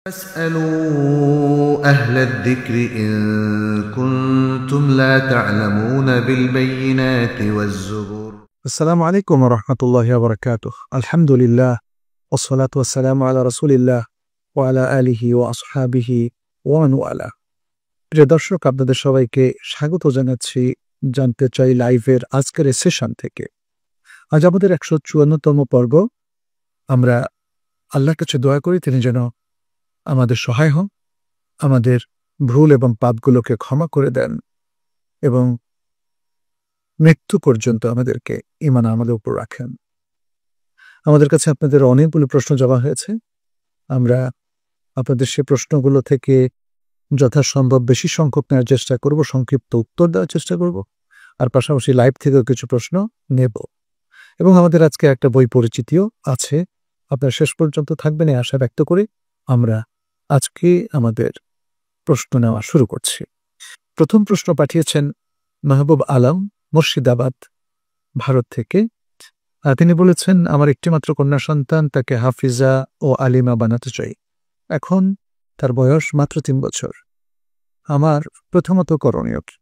فاسألوا أهل الذكر إن كنتم لا تعلمون بالبينات والزبر. السلام عليكم ورحمة الله وبركاته. الحمد لله والصلاة والسلام على رسول الله وعلى آله وأصحابه ومن والاه. প্রিয় দর্শক, আপনাদের সবাইকে স্বাগত জানাচ্ছি জানতে চাই লাইভের আজকের সেশন থেকে। আজ আমাদের 154তম পর্ব। আমরা আল্লাহর কাছে দোয়া করি তিনি যেন আমাদের সহায় হন, আমাদের ভুল এবং পাপগুলোকে ক্ষমা করে দেন এবং মৃত্যু পর্যন্ত আমাদেরকে ঈমান আমাদের উপর রাখেন। আমাদের কাছে আপনাদের অনেকগুলো প্রশ্ন জমা হয়েছে। আমরা আপনাদের সে প্রশ্নগুলো থেকে যথাসম্ভব বেশি সংখ্যক নেওয়ার চেষ্টা করব, সংক্ষিপ্ত উত্তর দেওয়ার চেষ্টা করব, আর পাশাপাশি লাইভ থেকেও কিছু প্রশ্ন নেব। এবং আমাদের আজকে একটা বই পরিচিতিও আছে। আপনারা শেষ পর্যন্ত থাকবেন এই আশা ব্যক্ত করে আমরা আজকে আমাদের প্রশ্ন নেওয়া শুরু করছি। প্রথম প্রশ্ন পাঠিয়েছেন মাহবুব আলম, মুর্শিদাবাদ, ভারত থেকে। তিনি বলেছেন, আমার একটিমাত্র কন্যা সন্তান, তাকে হাফিজা ও আলিমা বানাতে চাই। এখন তার বয়স মাত্র 3 বছর। আমার প্রথমত করণীয় কি?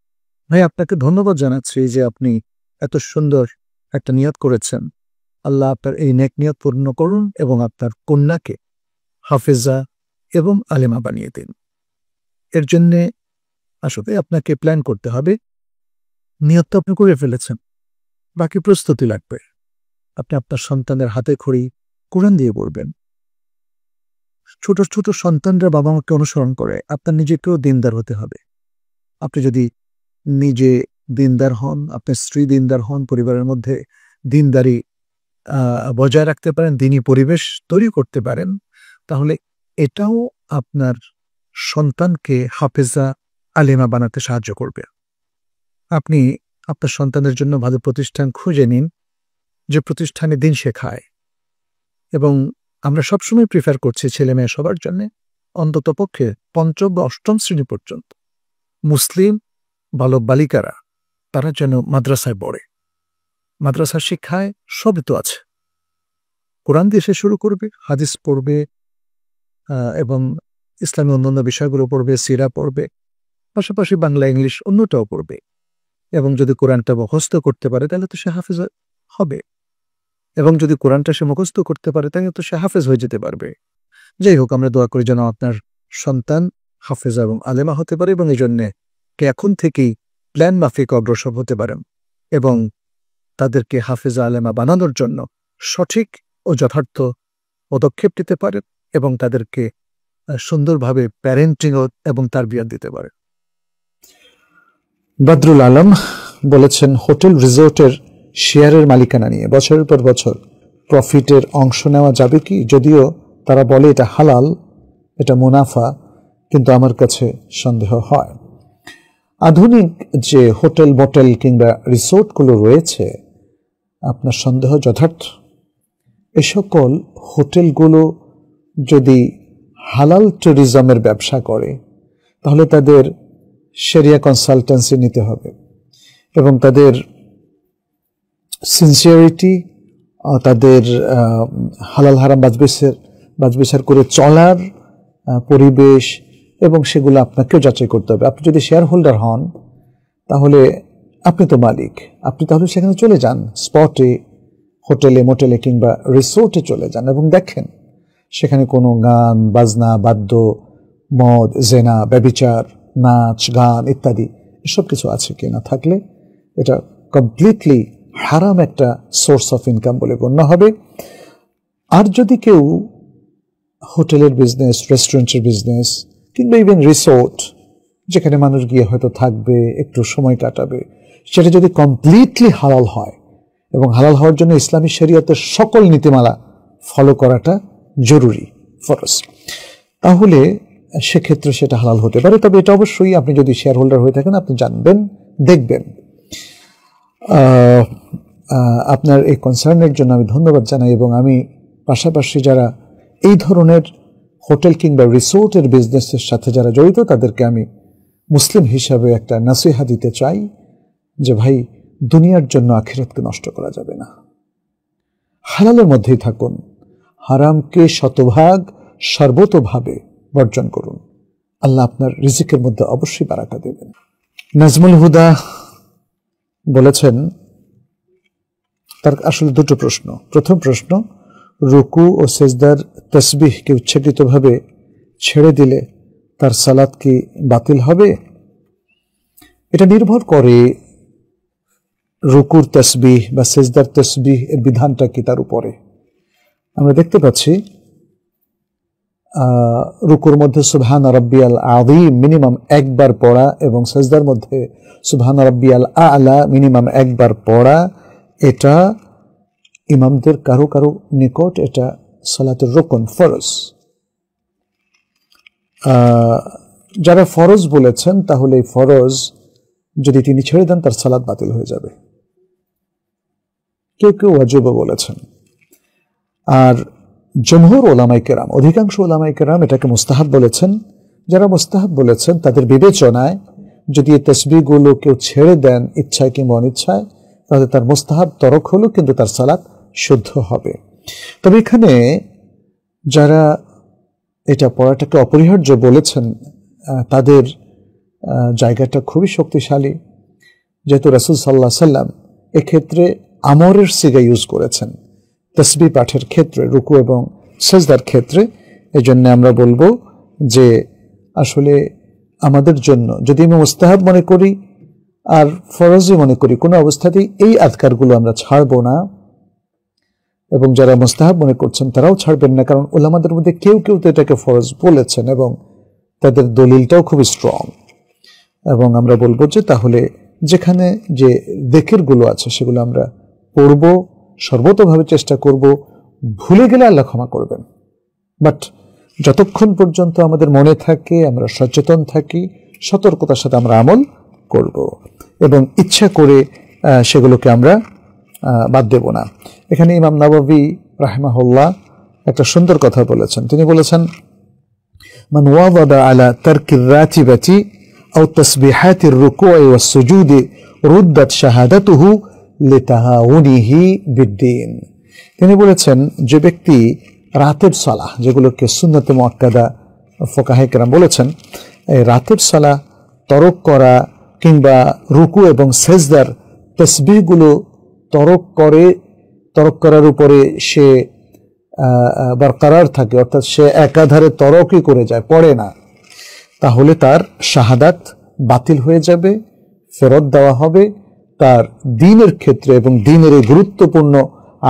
ভাই, আপনাকে ধন্যবাদ জানাচ্ছি যে আপনি এত সুন্দর একটা নিয়ত করেছেন। আল্লাহ আপনার এই নেক নিয়ত পূর্ণ করুন এবং আপনার কন্যাকে হাফিজা এবং আলিমা বানিয়ে দিন। এর জন্যে আসলে আপনাকে প্ল্যান করতে হবে। নিয়ত তো আপনি করে ফেলেছেন, বাকি প্রস্তুতি লাগবে। আপনি আপনার সন্তানের হাতে খড়ি কোরআন দিয়ে পড়বেন। ছোট ছোট সন্তানরা বাবা মাকে অনুসরণ করে, আপনার নিজেকেও দিনদার হতে হবে। আপনি যদি নিজে দিনদার হন, আপনার স্ত্রী দিনদার হন, পরিবারের মধ্যে দিনদারি বজায় রাখতে পারেন, দিনী পরিবেশ তৈরি করতে পারেন, তাহলে এটাও আপনার সন্তানকে হাফেজা আলিমা বানাতে সাহায্য করবে। আপনি আপনার সন্তানের জন্য ভালো প্রতিষ্ঠান খুঁজে নিন, যে প্রতিষ্ঠানে দিন শেখায়। এবং আমরা সবসময় প্রিফার করছি ছেলে মেয়ে সবার জন্য অন্তত পক্ষে 5ম বা 8ম শ্রেণী পর্যন্ত মুসলিম বালক বালিকারা তারা যেন মাদ্রাসায় পড়ে। মাদ্রাসার শিক্ষায় সবই তো আছে। কোরআন দিয়ে সে শুরু করবে, হাদিস পড়বে এবং ইসলামী অন্যান্য বিষয়গুলো পড়বে, সিরা পড়বে, পাশাপাশি বাংলা ইংলিশ অন্যটাও পড়বে। এবং যদি কোরআনটা মুখস্থ করতে পারে তাহলে তো সে হাফেজ হবে, এবং যদি কোরআনটা সে মুখস্থ করতে পারে তাহলে তো সে হাফেজ হয়ে যেতে পারবে। যাই হোক, আমরা দোয়া করি যেন আপনার সন্তান হাফেজা এবং আলেমা হতে পারে, এবং এই জন্যে এখন থেকেই প্ল্যান মাফিক অগ্রসর হতে পারেন এবং তাদেরকে হাফেজা আলেমা বানানোর জন্য সঠিক ও যথার্থ পদক্ষেপ নিতে পারেন এবং তাদেরকে সুন্দরভাবে প্যারেন্টিং এবং তারবিয়াত দিতে পারেন। বদরুল আলম বলেছেন, হোটেল রিসোর্টের শেয়ারের মালিকানা নিয়ে বছরের পর বছর প্রফিটের অংশ নেওয়া যাবে কি? যদিও তারা বলে এটা হালাল, এটা মুনাফা, কিন্তু আমার কাছে সন্দেহ হয়। আধুনিক যে হোটেল মোটেল কিংবা রিসোর্টগুলো রয়েছে, আপনার সন্দেহ যথার্থ। এ সকল হোটেলগুলো যদি হালাল ট্যুরিজমের ব্যবসা করে তাহলে তাদের শরিয়া কনসালটেন্সি নিতে হবে এবং তাদের সিনসিয়ারিটি, তাদের হালাল হারাম বাজবিচার করে চলার পরিবেশ এবং সেগুলো আপনাকেও যাচাই করতে হবে। আপনি যদি শেয়ার হোল্ডার হন তাহলে আপনি তো মালিক, আপনি তাহলে সেখানে চলে যান, স্পটে হোটেলে মোটেলে কিংবা রিসোর্টে চলে যান এবং দেখেন সেখানে কোনো গান বাজনা, বাদ্য, মদ, জেনা, ব্যভিচার, নাচ গান ইত্যাদি এসব কিছু আছে কিনা। থাকলে এটা কমপ্লিটলি হারাম একটা সোর্স অফ ইনকাম বলে গণ্য হবে। আর যদি কেউ হোটেলের বিজনেস, রেস্টুরেন্টের বিজনেস কিংবা ইভেন রিসোর্ট, যেখানে মানুষ গিয়ে হয়তো থাকবে, একটু সময় কাটাবে, সেটা যদি কমপ্লিটলি হালাল হয় এবং হালাল হওয়ার জন্য ইসলামী শরীয়তের সকল নীতিমালা ফলো করাটা জরুরি, ফরজ, তাহলে সেক্ষেত্রে সেটা হালাল হতে পারে। তবে এটা অবশ্যই আপনি যদি শেয়ার হোল্ডার হয়ে থাকেন আপনি জানবেন, দেখবেন। আপনার এই কনসার্নের জন্য আমি ধন্যবাদ জানাই এবং আমি পাশাপাশি যারা এই ধরনের হোটেল কিংবা রিসোর্টের বিজনেসের সাথে যারা জড়িত তাদেরকে আমি মুসলিম হিসাবে একটা নসিহা দিতে চাই যে ভাই, দুনিয়ার জন্য আখিরাতকে নষ্ট করা যাবে না। হালালের মধ্যেই থাকুন, হারামকে শতভাগ সর্বতোভাবে বর্জন করুন। আল্লাহ আপনার রিজিকের মধ্যে অবশ্যই বারাকা দেবেন। নাজমুল হুদা বলেছেন, তার আসলে দুটো প্রশ্ন। প্রথম প্রশ্ন, রুকু ও সেজদার তাসবিহকে ইচ্ছাকৃতভাবে ছেড়ে দিলে তার সালাত কি বাতিল হবে? এটা নির্ভর করে রুকুর তাসবিহ বা সেজদার তাসবিহ এর বিধানটা কি তার উপরে। আমরা দেখতে পাচ্ছি রুকুর মধ্যে সুবহান রাব্বিয়াল আযীম মিনিমাম একবার পড়া এবং সেজদার মধ্যে সুবহান রাব্বিয়াল আ'লা মিনিমাম একবার পড়া, এটা ইমামদের কারো কারো নিকট এটা সালাতের রুকন, ফরজ। যারা ফরজ বলেছেন, তাহলে এই ফরজ যদি তিনি ছেড়ে দেন তার সালাত বাতিল হয়ে যাবে। কেউ কেউ ওয়াজিব বলেছেন। আর জমহুর ওলামায়ে কেরাম, অধিকাংশ ওলামায়ে কেরাম এটাকে মুস্তাহাব বলেছেন। যারা মুস্তাহাব বলেছেন তাদের বিবেচনায় যদি এই তাসবিহগুলো কেউ ছেড়ে দেন ইচ্ছায় কিংবা অনিচ্ছায়, তাহলে তার মুস্তাহাব তরক হলো, কিন্তু তার সালাত শুদ্ধ হবে। তবে এখানে যারা এটা পড়াটাকে অপরিহার্য বলেছেন, তাদের জায়গাটা খুবই শক্তিশালী, যেহেতু রাসূল সাল্লাল্লাহু আলাইহি সাল্লাম এক্ষেত্রে আমরের সিগা ইউজ করেছেন তাসবিহ পাঠের ক্ষেত্রে, রুকু এবং সেজদার ক্ষেত্রে। এজন্য আমরা বলবো যে আসলে আমাদের জন্য যদি আমি মুস্তাহাব মনে করি আর ফরজই মনে করি, কোনো অবস্থাতেই এই আযকারগুলো আমরা ছাড়বো না, এবং যারা মুস্তাহাব মনে করছেন তারাও ছাড়বেন না। কারণ উলামাদের মধ্যে কেউ কেউ তো এটাকে ফরজ বলেছেন এবং তাদের দলিলটাও খুব স্ট্রং। এবং আমরা বলবো যে তাহলে যেখানে যে যিকিরগুলো আছে সেগুলো আমরা পড়ব, সর্বতভাবে চেষ্টা করব। ভুলে গেলে আল্লাহ ক্ষমা করবেন, বাট যতক্ষণ পর্যন্ত আমাদের মনে থাকে, আমরা সচেতন থাকি, সতর্কতার সাথে আমরা আমল করব এবং ইচ্ছা করে সেগুলোকে আমরা বাদ দেব না। এখানে ইমাম নাওয়াবী রাহিমাহুল্লাহ একটা সুন্দর কথা বলেছেন। তিনি বলেছেন, মান ওয়াদাদা আলা তারকির রাতিবাতি আও তাসবিহাতির রুকুই ওয়াস সুজুদি রুদ্দাত শাহাদাতুহু লিতাহাউনিহি বিদ্দীন। তিনি বলেছেন, যে ব্যক্তি রাতের সালাহ, যেগুলোকে সুন্নাতে মুআক্কাদা ফুকাহায়ে কেরাম বলেছেন, এই রাতের সালাহ তরক করা কিংবা রুকু এবং সেজদার তাসবিহগুলো তরক করার উপরে সে বরকরার থাকে, অর্থাৎ সে একাধারে তরকই করে যায়, পড়ে না, তাহলে তার শাহাদাত বাতিল হয়ে যাবে, ফেরত দেওয়া হবে। তার দ্বীনের ক্ষেত্রে এবং দ্বীনের এই গুরুত্বপূর্ণ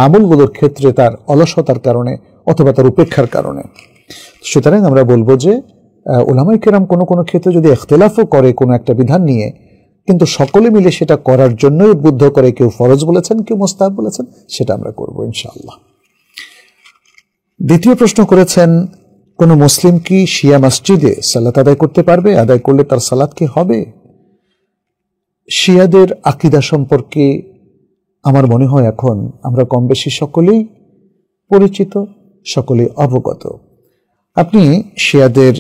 আমলগুলোর ক্ষেত্রে তার অলসতার কারণে অথবা তার উপেক্ষার কারণে। সুতরাং আমরা বলবো যে উলামায়ে কেরাম কোনো কোনো ক্ষেত্রে যদি ইখতিলাফও করে কোনো একটা বিধান নিয়ে, কিন্তু সকলে মিলে সেটা করার জন্যই উদ্বুদ্ধ করে, কেউ ফরজ বলেছেন, কেউ মুস্তাহাব বলেছেন, সেটা আমরা করব ইনশাআল্লাহ। দ্বিতীয় প্রশ্ন করেছেন, কোন মুসলিম কি শিয়া মসজিদে সালাত আদায় করতে পারবে? আদায় করলে তার সালাত কি হবে? শিয়াদের আকীদা সম্পর্কে আমার মনে হয় এখন আমরা কম বেশি সকলেই পরিচিত, সকলেই অবগত। আপনি শিয়াদের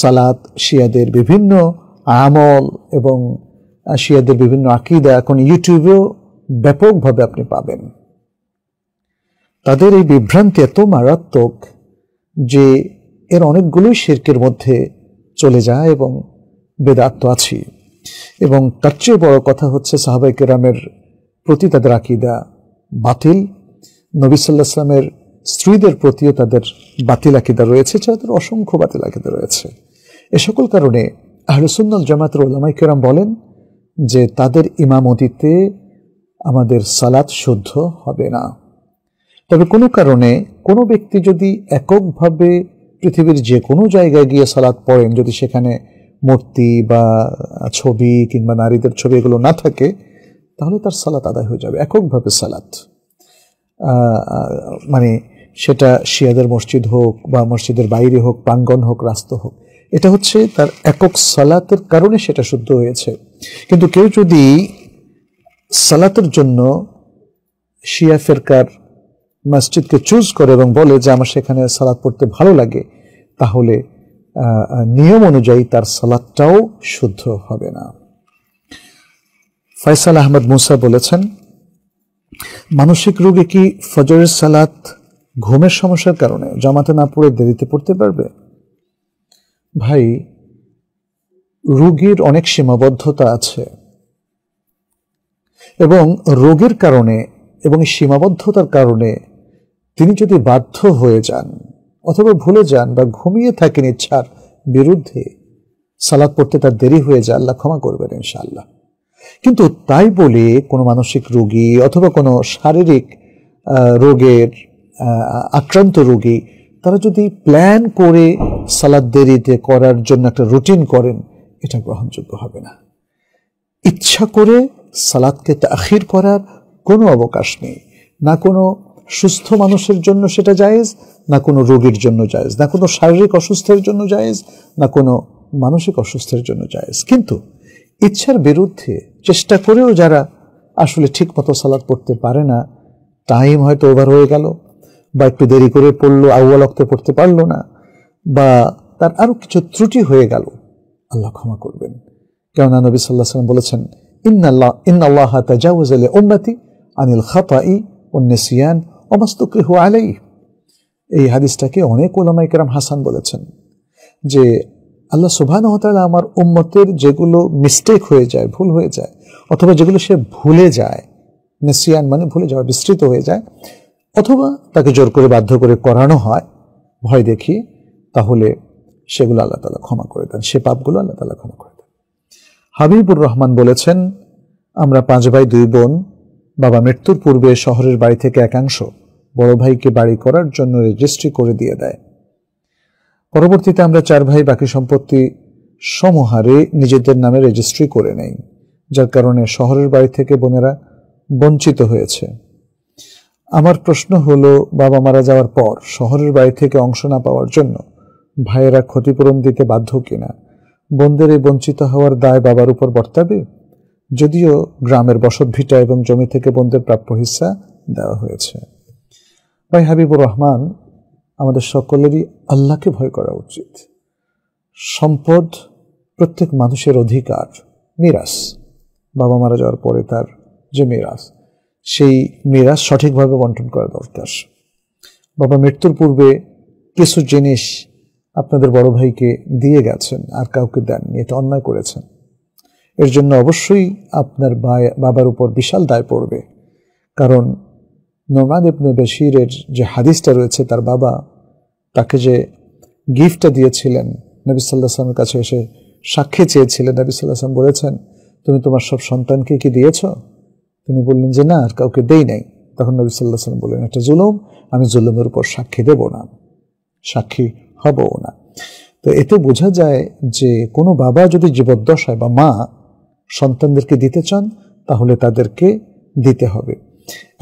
সালাত, শিয়াদের বিভিন্ন আমল এবং শিয়াদের বিভিন্ন আকীদা এখন ইউটিউবেও ব্যাপকভাবে আপনি পাবেন। তাদের এই বিভ্রান্তি এত মারাত্মক যে এর অনেকগুলোই শিরকের মধ্যে চলে যায় এবং বেদাত তো আছে। এবং তার চেয়ে বড় কথা হচ্ছে সাহাবায়ে কেরামের প্রতি তাদের আকীদা বাতিল, নবী সাল্লাল্লাহু আলাইহি ওয়াসাল্লামের স্ত্রীদের প্রতিও তাদের বাতিল আকীদা রয়েছে, তাদের অসংখ্য বাতিল আকীদা রয়েছে। এ সকল কারণে আহলে সুন্নাত ওয়াল জামাতের উলামায়ে কেরাম বলেন যে তাদের ইমামতিতে আমাদের সালাত শুদ্ধ হবে না। তবে কোনো কারণে কোনো ব্যক্তি যদি এককভাবে পৃথিবীর যে কোনো জায়গায় গিয়ে সালাত পড়েন, যদি সেখানে মূর্তি বা ছবি কিংবা নারীদের ছবি এগুলো না থাকে, তাহলে তার সালাত আদায় হয়ে যাবে। এককভাবে সালাত, মানে সেটা শিয়াদের মসজিদ হোক বা মসজিদের বাইরে হোক, প্রাঙ্গণ হোক, রাস্তা হোক, এটা হচ্ছে তার একক সালাতের কারণে সেটা শুদ্ধ হয়েছে। কিন্তু কেউ যদি সালাতের জন্য শিয়া ফিরকার মসজিদকে চুজ করে এবং বলে যে আমার সেখানে সালাত পড়তে ভালো লাগে, তাহলে নিয়ম অনুযায়ী তার সালাতটাও শুদ্ধ হবে না। ফয়সাল আহমদ মুসা বলেছেন, মানসিক রোগে কি ফজরের সালাত ঘুমের সমস্যার কারণে জামাতে না পড়ে দেরিতে পড়তে পারবে? ভাই, রোগীর অনেক সীমাবদ্ধতা আছে এবং রোগের কারণে এবং সীমাবদ্ধতার কারণে তিনি যদি বাধ্য হয়ে যান অথবা ভুলে যান বা ঘুমিয়ে থাকেন ইচ্ছার বিরুদ্ধে, সালাত পড়তে তার দেরি হয়ে যায়, আল্লাহ ক্ষমা করবেন ইনশাআল্লাহ। কিন্তু তাই বলে কোনো মানসিক রোগী অথবা কোনো শারীরিক রোগের আক্রান্ত রোগী তারা যদি প্ল্যান করে সালাত দেরিতে করার জন্য একটা রুটিন করেন, এটা গ্রহণযোগ্য হবে না। ইচ্ছা করে সালাতকে তাখির করার কোনো অবকাশ নেই, না কোনো সুস্থ মানুষের জন্য সেটা জায়েজ, না কোনো রোগীর জন্য জায়েজ, না কোনো শারীরিক অসুস্থের জন্য জায়েজ, না কোনো মানসিক অসুস্থের জন্য জায়েজ। কিন্তু ইচ্ছার বিরুদ্ধে চেষ্টা করেও যারা আসলে ঠিক মতো সালাত পড়তে পারে না, টাইম হয়তো ওভার হয়ে গেল বা একটু দেরি করে পড়লো, আউয়াল ওয়াক্তে পড়তে পারলো না, বা তার আরো কিছু ত্রুটি হয়ে গেল, আল্লাহ ক্ষমা করবেন। কেননা নবী সাল্লাল্লাহু আলাইহি ওয়াসাল্লাম বলেছেন, ইন্নাল্লাহা তাজাওয়াজা লি উম্মতি আনিল খাতাই ওয়ান নিসিয়ান ওয়া মাস্তুকরিহু আলাইহি। এই হাদিসটাকে অনেক উলামায়ে কেরাম হাসান বলেছেন যে আল্লাহ সুবহানাহু ওয়া তাআলা আমার উম্মতের যেগুলো মিস্টেক হয়ে যায়, ভুল হয়ে যায়, অথবা যেগুলো সে ভুলে যায়, নিসিয়ান মানে ভুলে যাওয়া, বিস্মৃত হয়ে যায়, অথবা তাকে জোর করে বাধ্য করে করানো হয় ভয় দেখিয়ে, তাহলে সেগুলো আল্লাহ তাআলা ক্ষমা করে দেন, সে পাপগুলো আল্লাহ তাআলা ক্ষমা করে দেন। হাবিবুর রহমান বলেছেন, আমরা 5 ভাই 2 বোন, বাবা মৃত্যুর পূর্বে শহরের বাড়ি থেকে একাংশ বড় ভাইকে বাড়ি করার জন্য রেজিস্ট্রি করে দিয়ে দেয়। পরবর্তীতে আমরা 4 ভাই বাকি সম্পত্তি সমহারে নিজেদের নামে রেজিস্ট্রি করে নেই, যার কারণে শহরের বাড়ি থেকে বোনেরা বঞ্চিত হয়েছে। আমার প্রশ্ন হলো, বাবা মারা যাওয়ার পর শহরের বাড়ি থেকে অংশ না পাওয়ার জন্য ভাইয়েরা ক্ষতিপূরণ দিতে বাধ্য কিনা? বোনদের এই বঞ্চিত হওয়ার দায় বাবার উপর বর্তাবে? যদিও গ্রামের বসতভিটা এবং জমি থেকে বোনদের প্রাপ্য হিস্সা দেওয়া হয়েছে। ভাই হাবিবুর রহমান, আমাদের সকলেরই আল্লাহকে ভয় করা উচিত। সম্পদ প্রত্যেক মানুষের অধিকার, মিরাস, বাবা মারা যাওয়ার পরে তার যে মিরাস, সেই মিরাস সঠিকভাবে বন্টন করা দরকার। বাবা মৃত্যুর পূর্বে কিছু জিনিস আপনাদের বড় ভাইকে দিয়ে গেছেন আর কাউকে দেননি, এটা অন্যায় করেছেন। এর জন্য অবশ্যই আপনার বাবার উপর বিশাল দায় পড়বে। কারণ নোমান ইবনে বশীরের যে হাদিসটা রয়েছে, তার বাবা তাকে যে গিফটটা দিয়েছিলেন, নবী সাল্লাল্লাহু আলাইহি ওয়াসাল্লামের কাছে এসে সাক্ষী চেয়েছিলেন, নবী সাল্লাল্লাহু আলাইহি ওয়াসাল্লাম বলেছেন, তুমি তোমার সব সন্তানকে কি দিয়েছ? তিনি বললেন যে না, আর কাউকে দেই নাই। তখন নবী সাল্লাল্লাহু আলাইহি ওয়াসাল্লাম বললেন, এটা জুলুম, আমি জুলুমের উপর সাক্ষী দেব না, সাক্ষী হবও না। তো এতে বোঝা যায় যে কোনো বাবা যদি জীবদ্দশায় বা মা সন্তানদেরকে দিতে চান, তাহলে তাদেরকে দিতে হবে।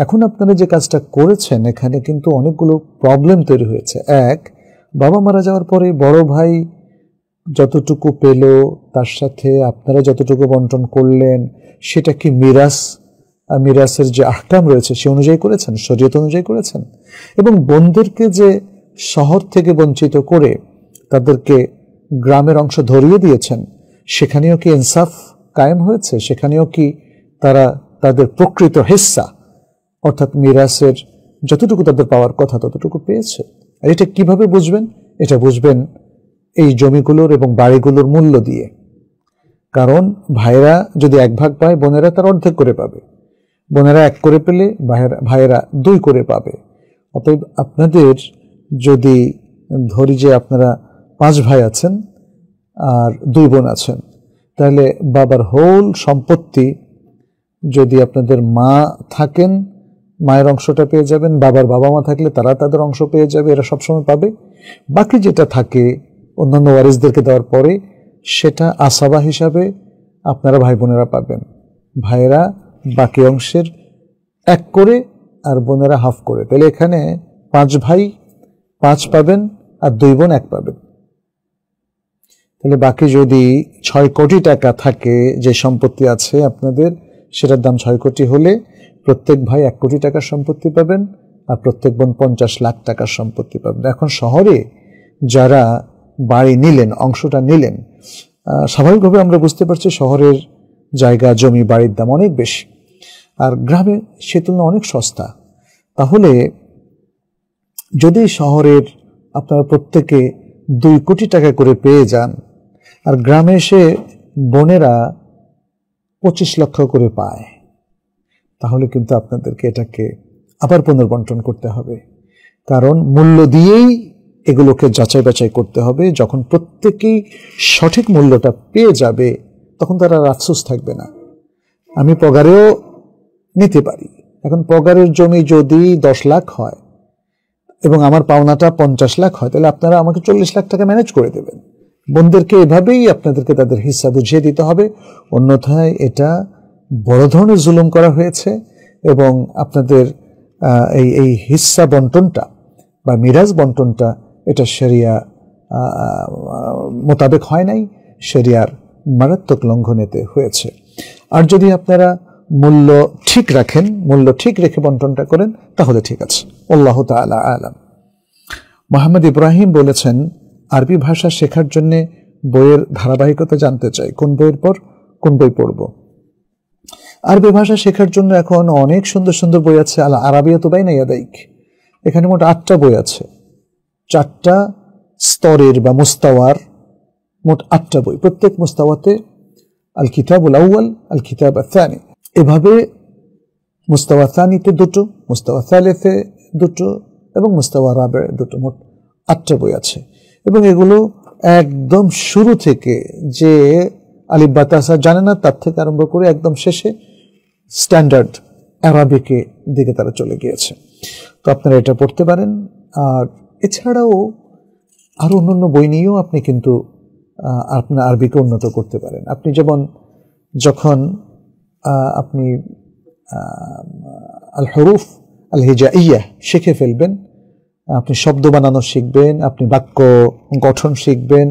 এখন আপনারা যে কাজটা করেছেন, এখানে কিন্তু অনেকগুলো প্রবলেম তৈরি হয়েছে। এক, বাবা মারা যাওয়ার পরে বড় ভাই যতটুকু পেল তার সাথে আপনারা যতটুকু বন্টন করলেন, সেটা কি মিরাসের যে আহকাম রয়েছে সে অনুযায়ী করেছেন, শরীয়ত অনুযায়ী করেছেন? এবং বোনদেরকে যে শহর থেকে বঞ্চিত করে তাদেরকে গ্রামের অংশ ধরিয়ে দিয়েছেন, সেখানেও কি ইনসাফ কায়েম হয়েছে? সেখানেও কি তারা তাদের প্রকৃত হিস্সা অর্থাৎ মিরাসের যতটুকু তাদের পাওয়ার কথা ততটুকু পেয়েছে? আর এটা কিভাবে বুঝবেন? এটা বুঝবেন এই জমিগুলোর এবং বাড়িগুলোর মূল্য দিয়ে। কারণ ভাইয়েরা যদি 1 ভাগ পায়, বোনেরা তার অর্ধেক করে পাবে। বোনেরা 1 করে পেলে ভাইয়েরা 2 করে পাবে। অতএব আপনাদের যদি ধরি যে আপনারা 5 ভাই আছেন আর 2 বোন আছেন, তাহলে বাবার হোল সম্পত্তি যদি আপনাদের মা থাকেন, মায়ের অংশটা পেয়ে যাবেন, বাবার বাবা মা থাকলে তারা তাদের অংশ পেয়ে যাবে, এরা সবসময় পাবে। বাকি যেটা থাকে অন্যান্য ওয়ারিসদেরকে দেওয়ার পরে, সেটা আসাবা হিসাবে আপনারা ভাই বোনেরা পাবেন। ভাইয়েরা বাকি অংশের 1 করে আর বোনেরা হাফ করে। তাহলে এখানে 5 ভাই 5 পাবেন আর 2 বোন 1 পাবেন। তাহলে বাকি যদি 6 কোটি টাকা থাকে, যে সম্পত্তি আছে আপনাদের, সেটার দাম 6 কোটি হলে প্রত্যেক ভাই 1 কোটি টাকার সম্পত্তি পাবেন আর প্রত্যেক বোন 50 লাখ টাকার সম্পত্তি পাবেন। এখন শহরে যারা বাড়ি নিলেন, অংশটা নিলেন, স্বাভাবিকভাবে আমরা বুঝতে পারছি শহরের জায়গা, জমি, বাড়ির দাম অনেক বেশি, আর গ্রামে সে তুলনায় অনেক সস্তা। তাহলে যদি শহরের আপনারা প্রত্যেকে 2 কোটি টাকা করে পেয়ে যান, আর গ্রামে এসে বোনেরা 25 লক্ষ করে পায়, তাহলে কিন্তু আপনাদেরকে এটাকে আবার পুনর্বন্টন করতে হবে। কারণ মূল্য দিয়েই এগুলোকে যাচাই বাছাই করতে হবে। যখন প্রত্যেকেই সঠিক মূল্যটা পেয়ে যাবে, তখন তারা আফসোস থাকবে না। আমি পগারেও নিতে পারি। এখন পগারের জমি যদি 10 লাখ হয় এবং আমার পাওনাটা 50 লাখ হয়, তাহলে আপনারা আমাকে 40 লাখ টাকা ম্যানেজ করে দেবেন। বোনদেরকে এভাবেই আপনাদেরকে তাদের হিস্সা বুঝিয়ে দিতে হবে, অন্যথায় এটা বড় ধরনের জুলুম করা হয়েছে এবং আপনাদের এই হিস্সা বন্টনটা বা মিরাজ বন্টনটা এটা শরিয়া মোতাবেক হয় নাই, শরিয়ার মারাত্মক লঙ্ঘনেতে হয়েছে। আর যদি আপনারা মূল্য ঠিক রাখেন, মূল্য ঠিক রেখে বন্টনটা করেন, তাহলে ঠিক আছে। আল্লাহু তাআলা আলাম। মোহাম্মদ ইব্রাহিম বলেছেন, আরবি ভাষা শেখার জন্য বইয়ের ধারাবাহিকতা জানতে চাই, কোন বইয়ের পর কোন বই পড়ব? আরবি ভাষা শেখার জন্য এখন অনেক সুন্দর সুন্দর বই আছে। আল আরাবিয়াতু বাইনা ইয়াদাইক, এখানে মোট 8টা বই আছে, 4টা স্তরের বা মুস্তাওয়ার মোট 8টা বই। প্রত্যেক মুস্তাওয়াতে আল কিতাবুল আউয়াল, আল কিতাব আস-সানি, এভাবে মুস্তাওয়া সানিতে 2টো, মুস্তাওয়া সালেসে 2টো এবং মুস্তাওয়া রাবে 2টো, মোট 8টা বই আছে। এবং এগুলো একদম শুরু থেকে যে আলিফ বা তা জানে না তার থেকে আরম্ভ করে একদম শেষে স্ট্যান্ডার্ড আরাবিকে দিকে তারা চলে গিয়েছে। তো আপনারা এটা পড়তে পারেন। আর এছাড়াও আরো অন্যান্য বই নিয়েও আপনি কিন্তু আপনার আরবিকে উন্নত করতে পারেন। আপনি যেমন যখন আপনি আল হুরুফ আল হিজাইয়া শিখে ফেলবেন, আপনি শব্দ বানানো শিখবেন, আপনি বাক্য গঠন শিখবেন,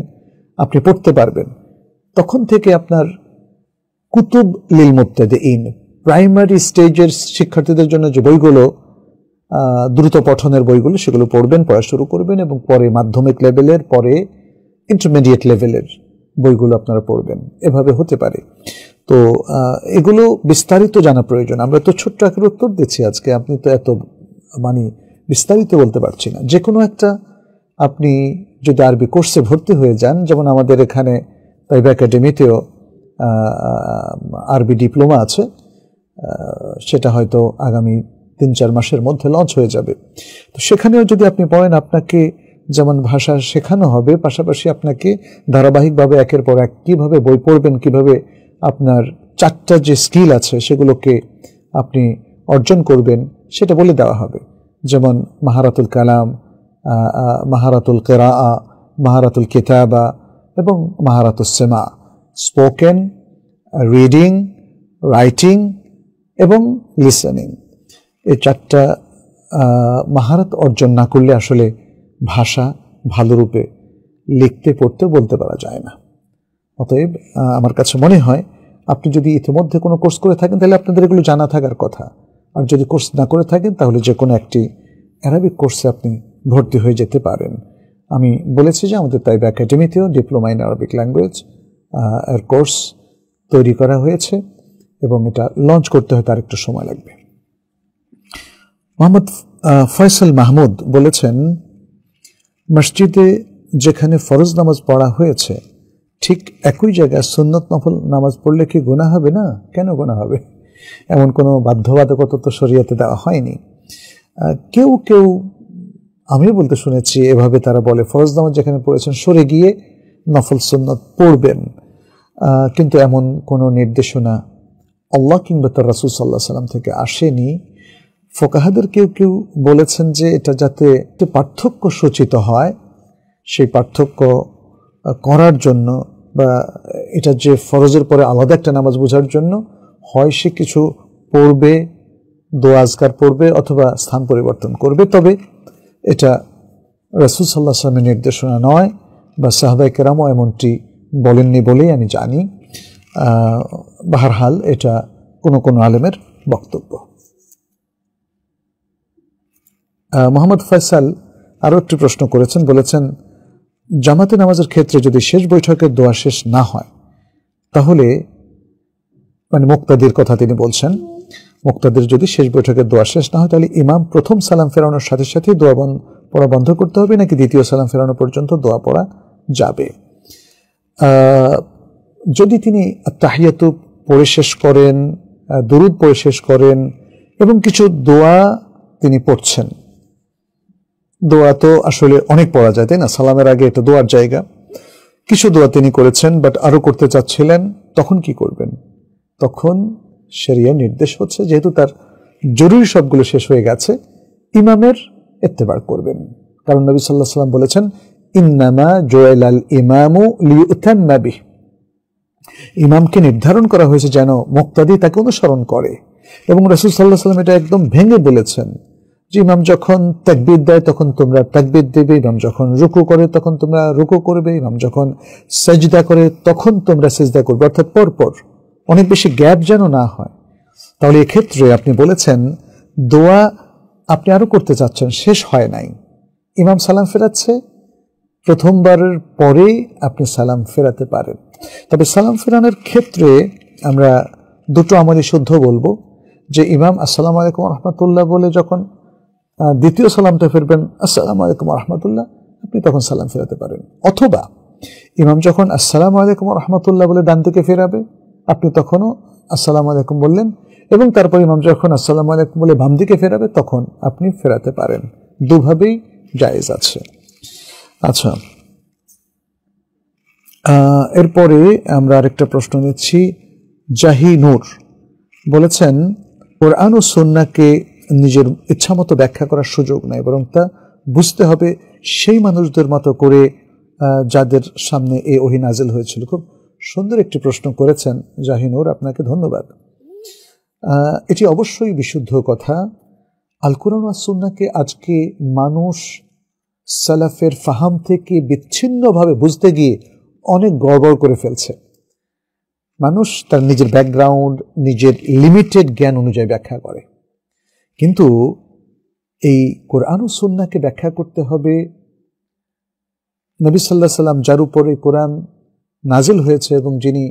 আপনি পড়তে পারবেন, তখন থেকে আপনার কুতুব লিল মুবতাদিইন, প্রাইমারি স্টেজের শিক্ষার্থীদের জন্য যে বইগুলো, দ্রুত পঠনের বইগুলো, সেগুলো পড়বেন, পড়া শুরু করবেন এবং পরে মাধ্যমিক লেভেলের, পরে ইন্টারমিডিয়েট লেভেলের বইগুলো আপনারা পড়বেন। এভাবে হতে পারে। তো এগুলো বিস্তারিত জানা প্রয়োজন। আমরা তো ছোট্ট আকারে উত্তর দিচ্ছি আজকে, আপনি তো এত বিস্তারিত বলতে পারছি না। যে কোনো একটা আপনি যদি আরবি কোর্সে ভর্তি হয়ে যান, যেমন আমাদের এখানে তাইবা একাডেমিতেও আরবি ডিপ্লোমা আছে, সেটা হয়তো আগামী 3-4 মাসের মধ্যে লঞ্চ হয়ে যাবে। তো সেখানেও যদি আপনি পড়েন, আপনাকে যেমন ভাষা শেখানো হবে, পাশাপাশি আপনাকে ধারাবাহিকভাবে একের পর এক কীভাবে বই পড়বেন, কিভাবে আপনার 4টা যে স্কিল আছে সেগুলোকে আপনি অর্জন করবেন, সেটা বলে দেওয়া হবে। যেমন মাহারাতুল কালাম, মাহারাতুল কিরাআ, মাহারাতুল কিতাবা এবং মাহারাতুস সামা, স্পোকেন, রিডিং, রাইটিং এবং লিসেনিং। এই 4টা মাহারাত অর্জন না করলে আসলে ভাষা ভালোরূপে লিখতে পড়তে বলতে পারা যায় না। অতএব আমার কাছে মনে হয় আপনি যদি ইতিমধ্যে কোনো কোর্স করে থাকেন, তাহলে আপনাদের এগুলো জানা থাকার কথা। আর যদি কোর্স না করে থাকেন, তাহলে যে কোনো একটি অ্যারাবিক কোর্সে আপনি ভর্তি হয়ে যেতে পারেন। আমি বলেছি যে আমাদের Taiba একাডেমিতেও diploma in Arabic language এর কোর্স তৈরি করা হয়েছে এবং এটা লঞ্চ করতে হয়তো আরেকটু সময় লাগবে। মোহাম্মদ ফয়সাল মাহমুদ বলেছেন, মসজিদে যেখানে ফরজ নামাজ পড়া হয়েছে ঠিক একই জায়গায় সুন্নত নফল নামাজ পড়লে কি গুনাহ হবে না? কেন গুনাহ হবে? এমন কোনো বাধ্যবাধকতা তো শরীয়তে দেওয়া হয়নি। কেউ কেউ আমিও বলতে শুনেছি, এভাবে তারা বলে ফরজ নামাজ যেখানে পড়েছেন সরে গিয়ে নফল সুন্নত পড়বেন, কিন্তু এমন কোনো নির্দেশনা আল্লাহ কিংবা তার রাসূল সাল্লাল্লাহু আলাইহি ওয়াসাল্লাম থেকে আসেনি। ফোকাহাদের কেউ কেউ বলেছেন যে এটা যাতে পার্থক্য সূচিত হয়, সেই পার্থক্য করার জন্য বা এটা যে ফরজের পরে আলাদা একটা নামাজ বোঝার জন্য হয় সে কিছু পড়বে, দোয়া আজকার পড়বে অথবা স্থান পরিবর্তন করবে। তবে এটা রাসূল সাল্লাল্লাহু আলাইহি ওয়াসাল্লামের নির্দেশনা নয় বা সাহাবায়ে কেরামও এমনটি বলেননি বলেই আমি জানি। বাহরহাল এটা কোনো আলেমের বক্তব্য। মোহাম্মদ ফয়সাল আরও একটি প্রশ্ন করেছেন, বলেছেন জামাতে নামাজের ক্ষেত্রে যদি শেষ বৈঠকের দোয়া শেষ না হয়, তাহলে মানে মুক্তাদির কথা তিনি বলছেন, মুক্তাদির যদি শেষ বৈঠকের দোয়া শেষ না হয়, তাহলে ইমাম প্রথম সালাম ফেরানোর সাথে সাথে দোয়া পড়া বন্ধ করতে হবে, নাকি দ্বিতীয় সালাম ফেরানো পর্যন্ত দোয়া পড়া যাবে? যদি তিনি তাহিয়াতু পড়ে শেষ করেন, দুরুদ পড়ে শেষ করেন এবং কিছু দোয়া তিনি পড়ছেন, দোয়া তো আসলে অনেক পড়া যায়, তাই না? সালামের আগে এটা দোয়ার জায়গা। কিছু দোয়া তিনি করেছেন বাট আরো করতে চাচ্ছিলেন, তখন কি করবেন? তখন শরিয়া নির্দেশ হচ্ছে, যেহেতু তার জরুরি সবগুলো শেষ হয়ে গেছে, ইমামের ইত্তেবা করবেন। কারণ নবী সাল্লাল্লাহু আলাইহি ওয়াসাল্লাম বলেছেন, ইন্নামা জুইলাল ইমামু লিইউতাম্মা বিহি, ইমামকে নির্ধারণ করা হয়েছে যেন মুক্তাদি তাকে অনুসরণ করে। এবং রাসূল সাল্লাল্লাহু আলাইহি ওয়াসাল্লাম এটা একদম ভেঙে বলেছেন যে ইমাম যখন তাকবীর দেয় তখন তোমরা তাকবীর দেবে, ইমাম যখন রুকু করে তখন তোমরা রুকু করবে, ইমাম যখন সাজদা করে তখন তোমরা সিজদা করবে, অর্থাৎ পরপর, অনেক বেশি গ্যাপ যেন না হয়। তাহলে এক্ষেত্রে আপনি বলেছেন দোয়া আপনি আরো করতে চাচ্ছেন, শেষ হয় নাই, ইমাম সালাম ফেরাচ্ছে, প্রথমবারের পরেই আপনি সালাম ফেরাতে পারেন। তবে সালাম ফেরানোর ক্ষেত্রে আমরা দুটো আমলই শুদ্ধ বলবো, যে ইমাম আসসালামু আলাইকুম ওয়া রাহমাতুল্লাহ বলে যখন দ্বিতীয় সালামটা ফেরবেন আসসালামু আলাইকুম ওয়া রাহমাতুল্লাহ, আপনি তখন সালাম ফেরাতে পারেন। অথবা ইমাম যখন আসসালামু আলাইকুম ওয়া রাহমাতুল্লাহ বলে ডান দিকে ফেরাবে, আপনি তখনও আসসালামু আলাইকুম বললেন, এবং তারপর ইমাম যখন আসসালামু আলাইকুম বলে বাম দিকে ফেরাবে তখন আপনি ফেরাতে পারেন। দুভাবেই জায়েজ আছে। আচ্ছা, এরপরে আমরা আরেকটা প্রশ্ন নিচ্ছি। জাহি নূর বলেছেন, কোরআন ও সুন্নাহকে নিজের ইচ্ছামতো ব্যাখ্যা করার সুযোগ নাই, বরং তা বুঝতে হবে সেই মানুষদের মতো করে যাদের সামনে এই ওহী নাজিল হয়েছিল। খুব সুন্দর একটি প্রশ্ন করেছেন জাহিনুর, আপনাকে ধন্যবাদ। এটি অবশ্যই বিশুদ্ধ কথা। আল কোরআন ওয়াস সুন্নাহকে আজকে মানুষ সালাফের ফাহাম থেকে বিচ্ছিন্নভাবে বুঝতে গিয়ে অনেক গড়বড় করে ফেলছে। মানুষ তার নিজের ব্যাকগ্রাউন্ড, নিজের লিমিটেড জ্ঞান অনুযায়ী ব্যাখ্যা করে, কিন্তু এই কোরআন ও সুন্নাহকে ব্যাখ্যা করতে হবে নবী সাল্লাল্লাহু আলাইহি সাল্লাম যার উপরে কোরআন নাজিল হয়েছে এবং যিনি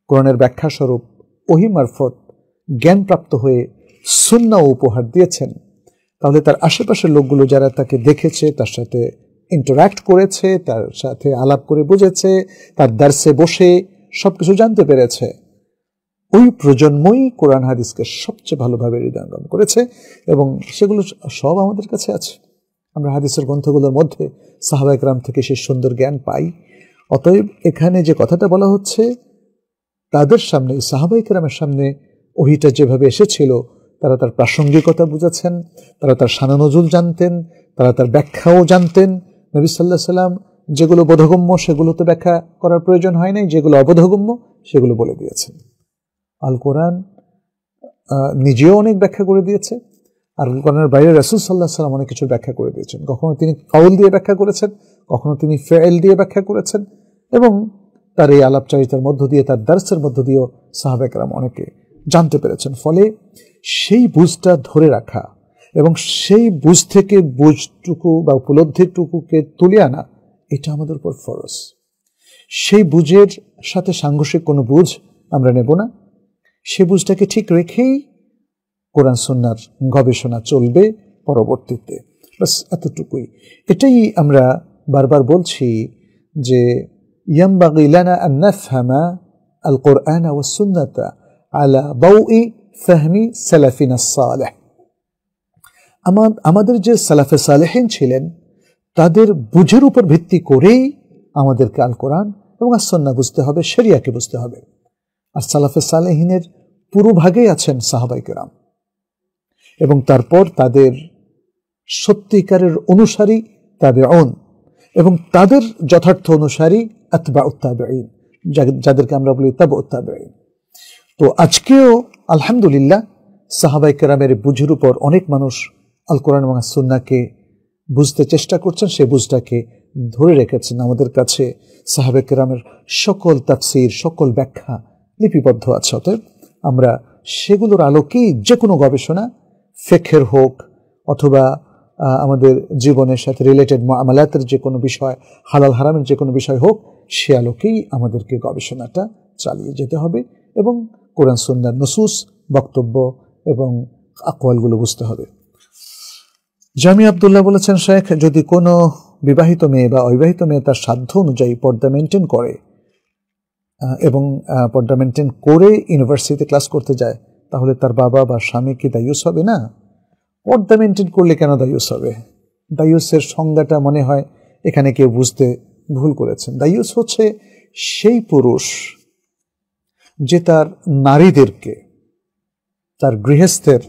কোরআনের ব্যাখ্যা স্বরূপ ওহী মারফত জ্ঞানপ্রাপ্ত হয়ে সুন্নাহ উপহার দিয়েছেন। তাহলে তার আশেপাশের লোকগুলো যারা তাকে দেখেছে, তার সাথে ইন্টারঅ্যাক্ট করেছে, তার সাথে আলাপ করে বুঝেছে, তার দার্সে বসে সবকিছু জানতে পেরেছে, ওই প্রজন্মই কোরআন হাদিসকে সবচেয়ে ভালোভাবে হৃদয়ঙ্গম করেছে এবং সেগুলো সব আমাদের কাছে আছে। আমরা হাদিসের গ্রন্থগুলোর মধ্যে সাহাবায়ে কেরাম থেকে সেই সুন্দর জ্ঞান পাই। অতএব এখানে যে কথাটা বলা হচ্ছে, তাদের সামনে, সাহাবায়ে কেরামের সামনে ওহীটা যেভাবে এসেছিল, তারা তার প্রাসঙ্গিকতা বুঝেছেন, তারা তার শানে নজুল জানতেন, তারা তার ব্যাখ্যাও জানতেন। নবী সাল্লাল্লাহু আলাইহি সাল্লাম যেগুলো বোধগম্য সেগুলো তো ব্যাখ্যা করার প্রয়োজন হয় নাই, যেগুলো অবোধগম্য সেগুলো বলে দিয়েছেন। আল কোরআন নিজেও অনেক ব্যাখ্যা করে দিয়েছে, আর আল কোরআনের বাইরে রাসূল সাল্লাল্লাহু আলাইহি সাল্লাম অনেক কিছু ব্যাখ্যা করে দিয়েছেন। কখনো তিনি কাউল দিয়ে ব্যাখ্যা করেছেন, কখনো তিনি ফেল দিয়ে ব্যাখ্যা করেছেন, এবং তার এই আলাপচারিতার মধ্য দিয়ে, তার দার্সের মধ্য দিয়েও সাহাবায়ে কেরাম অনেকে জানতে পেরেছেন। ফলে সেই বুঝটা ধরে রাখা এবং সেই বুঝ থেকে বুঝটুকু বা উপলব্ধিটুকুকে তুলে আনা, এটা আমাদের উপর ফরজ। সেই বুঝের সাথে সাংঘর্ষিক কোনো বুঝ আমরা নেব না, সে বুঝটাকে ঠিক রেখেই কোরআন সুন্নাহর গবেষণা চলবে পরবর্তীতে। বাস এতটুকুই। এটাই আমরা বারবার বলছি যে ইয়ানবাগি লানা আন নাফহামা আল কোরআন ওয়াস সুন্নাতা আলা দাউই ফাহমি সালাফিনা সালেহ। আমাদের যে সালাফে সালেহিন ছিলেন, তাদের বুঝের উপর ভিত্তি করেই আমাদেরকে আল কোরআন এবং আস সুন্নাহ বুঝতে হবে, শরিয়াকে বুঝতে হবে। আর সালাফে সালেহিনের পুরো ভাগেই আছেন সাহাবায়ে কেরাম, এবং তারপর তাদের সত্যিকারের অনুসারী তাবেঈন, এবং তাদের যথার্থ অনুসারী আতবাউত তাবেঈন, যাদেরকে আমরা বলি তাবউত তাবেঈন। তো আজকেও আলহামদুলিল্লাহ সাহাবায়ে কেরামের বুঝের উপর অনেক মানুষ আল কোরআন এবং সুন্নাহকে বুঝতে চেষ্টা করছেন, সেই বুঝটাকে ধরে রেখেছেন। আমাদের কাছে সাহাবায়ে কেরামের সকল তাফসীর, সকল ব্যাখ্যা লিপিবদ্ধ আছে। অতএব আমরা সেগুলোর আলোকেই যে কোনো গবেষণা, ফিকহের হোক অথবা আমাদের জীবনের সাথে রিলেটেড মুআমালাতের যে কোনো বিষয়, হালাল হারামের যে কোনো বিষয় হোক, সে আলোকেই আমাদেরকে গবেষণাটা চালিয়ে যেতে হবে এবং কোরআন সুন্নাহর নুসুস, বক্তব্য এবং আকওয়ালগুলো বুঝতে হবে। জামি আব্দুল্লাহ বলেছেন, শেখ, যদি কোনো বিবাহিত মেয়ে বা অবিবাহিত মেয়ে তার সাধ্য অনুযায়ী পর্দা মেনটেন করে এবং পর্দা মেনটেন করে ইউনিভার্সিটিতে ক্লাস করতে যায়, তাহলে তার বাবা বা স্বামী কি দায়ুস হবে না? পর্দা মেনটেন করলে কেন দায়ুস হবে? দায়ুসের সংজ্ঞাটা মনে হয় এখানে কেউ বুঝতে ভুল করেছেন। দায়ুস হচ্ছে সেই পুরুষ যে তার নারীদেরকে, তার গৃহস্থের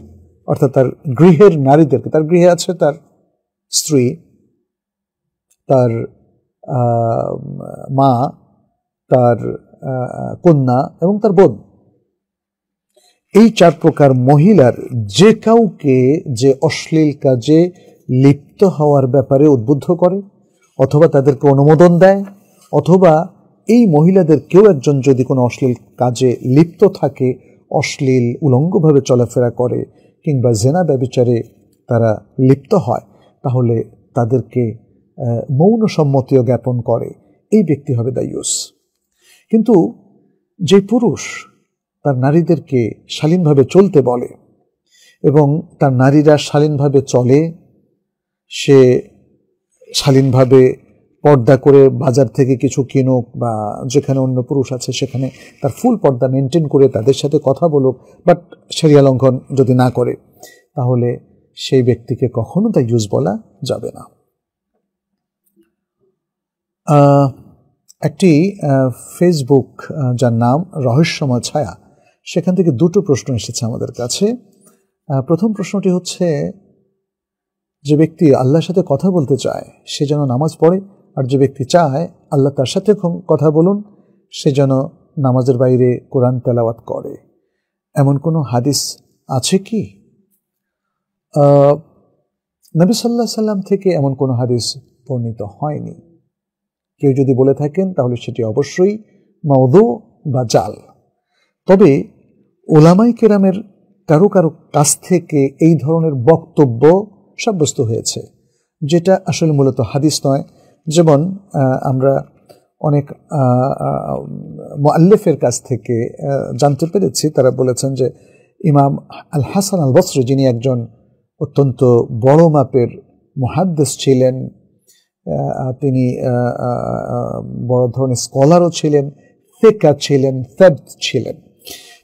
অর্থাৎ তার গৃহের নারীদেরকে, তার গৃহে আছে তার স্ত্রী, তার মা, তার কন্যা এবং তার বোন, এই 4 প্রকার মহিলার যে কাউকে যে অশ্লীল কাজে লিপ্ত হওয়ার ব্যাপারে উদ্বুদ্ধ করে অথবা তাদেরকে অনুমোদন দেয়, অথবা এই মহিলাদের কেউ একজন যদি কোনো অশ্লীল কাজে লিপ্ত থাকে, অশ্লীল উলঙ্গভাবে চলাফেরা করে কিংবা জেনা ব্যভিচারে তারা লিপ্ত হয়, তাহলে তাদেরকে মৌন সম্মতিও জ্ঞাপন করে, এই ব্যক্তি হবে দায়ুস। কিন্তু যে পুরুষ তার নারীদেরকে শালীনভাবে চলতে বলে এবং তার নারীরা শালীনভাবে চলে, সে শালীনভাবে পর্দা করে বাজার থেকে কিছু কিনুক বা যেখানে অন্য পুরুষ আছে সেখানে তার ফুল পর্দা মেনটেন করে তাদের সাথে কথা বলুক, বাট শরিয়া লঙ্ঘন যদি না করে, তাহলে সেই ব্যক্তিকে কখনো দায়ুস বলা যাবে না। একটি ফেসবুক যার নাম রহস্যময় ছায়া, সেখান থেকে 2টো প্রশ্ন এসেছে আমাদের কাছে। প্রথম প্রশ্নটি হচ্ছে, যে ব্যক্তি আল্লাহর সাথে কথা বলতে চায় সে যেন নামাজ পড়ে, আর যে ব্যক্তি চায় আল্লাহ তার সাথে কথা বলুন সে যেন নামাজের বাইরে কোরআন তেলাওয়াত করে। এমন কোনো হাদিস আছে কি? নবী সাল্লাল্লাহু আলাইহি সাল্লাম থেকে এমন কোনো হাদিস বর্ণিত হয়নি। কেউ যদি বলে থাকেন তাহলে সেটি অবশ্যই মাউদু বা জাল। তবে উলামায়ে কেরামের কারো কারো কাছ থেকে এই ধরনের বক্তব্য সাব্যস্ত হয়েছে, যেটা আসলে মূলত হাদিস নয়। যেমন আমরা অনেক মুআল্লিফের কাছ থেকে জানতে পেরেছি, তারা বলেছেন যে ইমাম আল হাসান আল বসরি, যিনি একজন অত্যন্ত বড় মাপের মুহাদ্দিস ছিলেন, তিনি বড় ধরনের স্কলারও ছিলেন, ফিকহ ছিলেন, ফাকহ ছিলেন।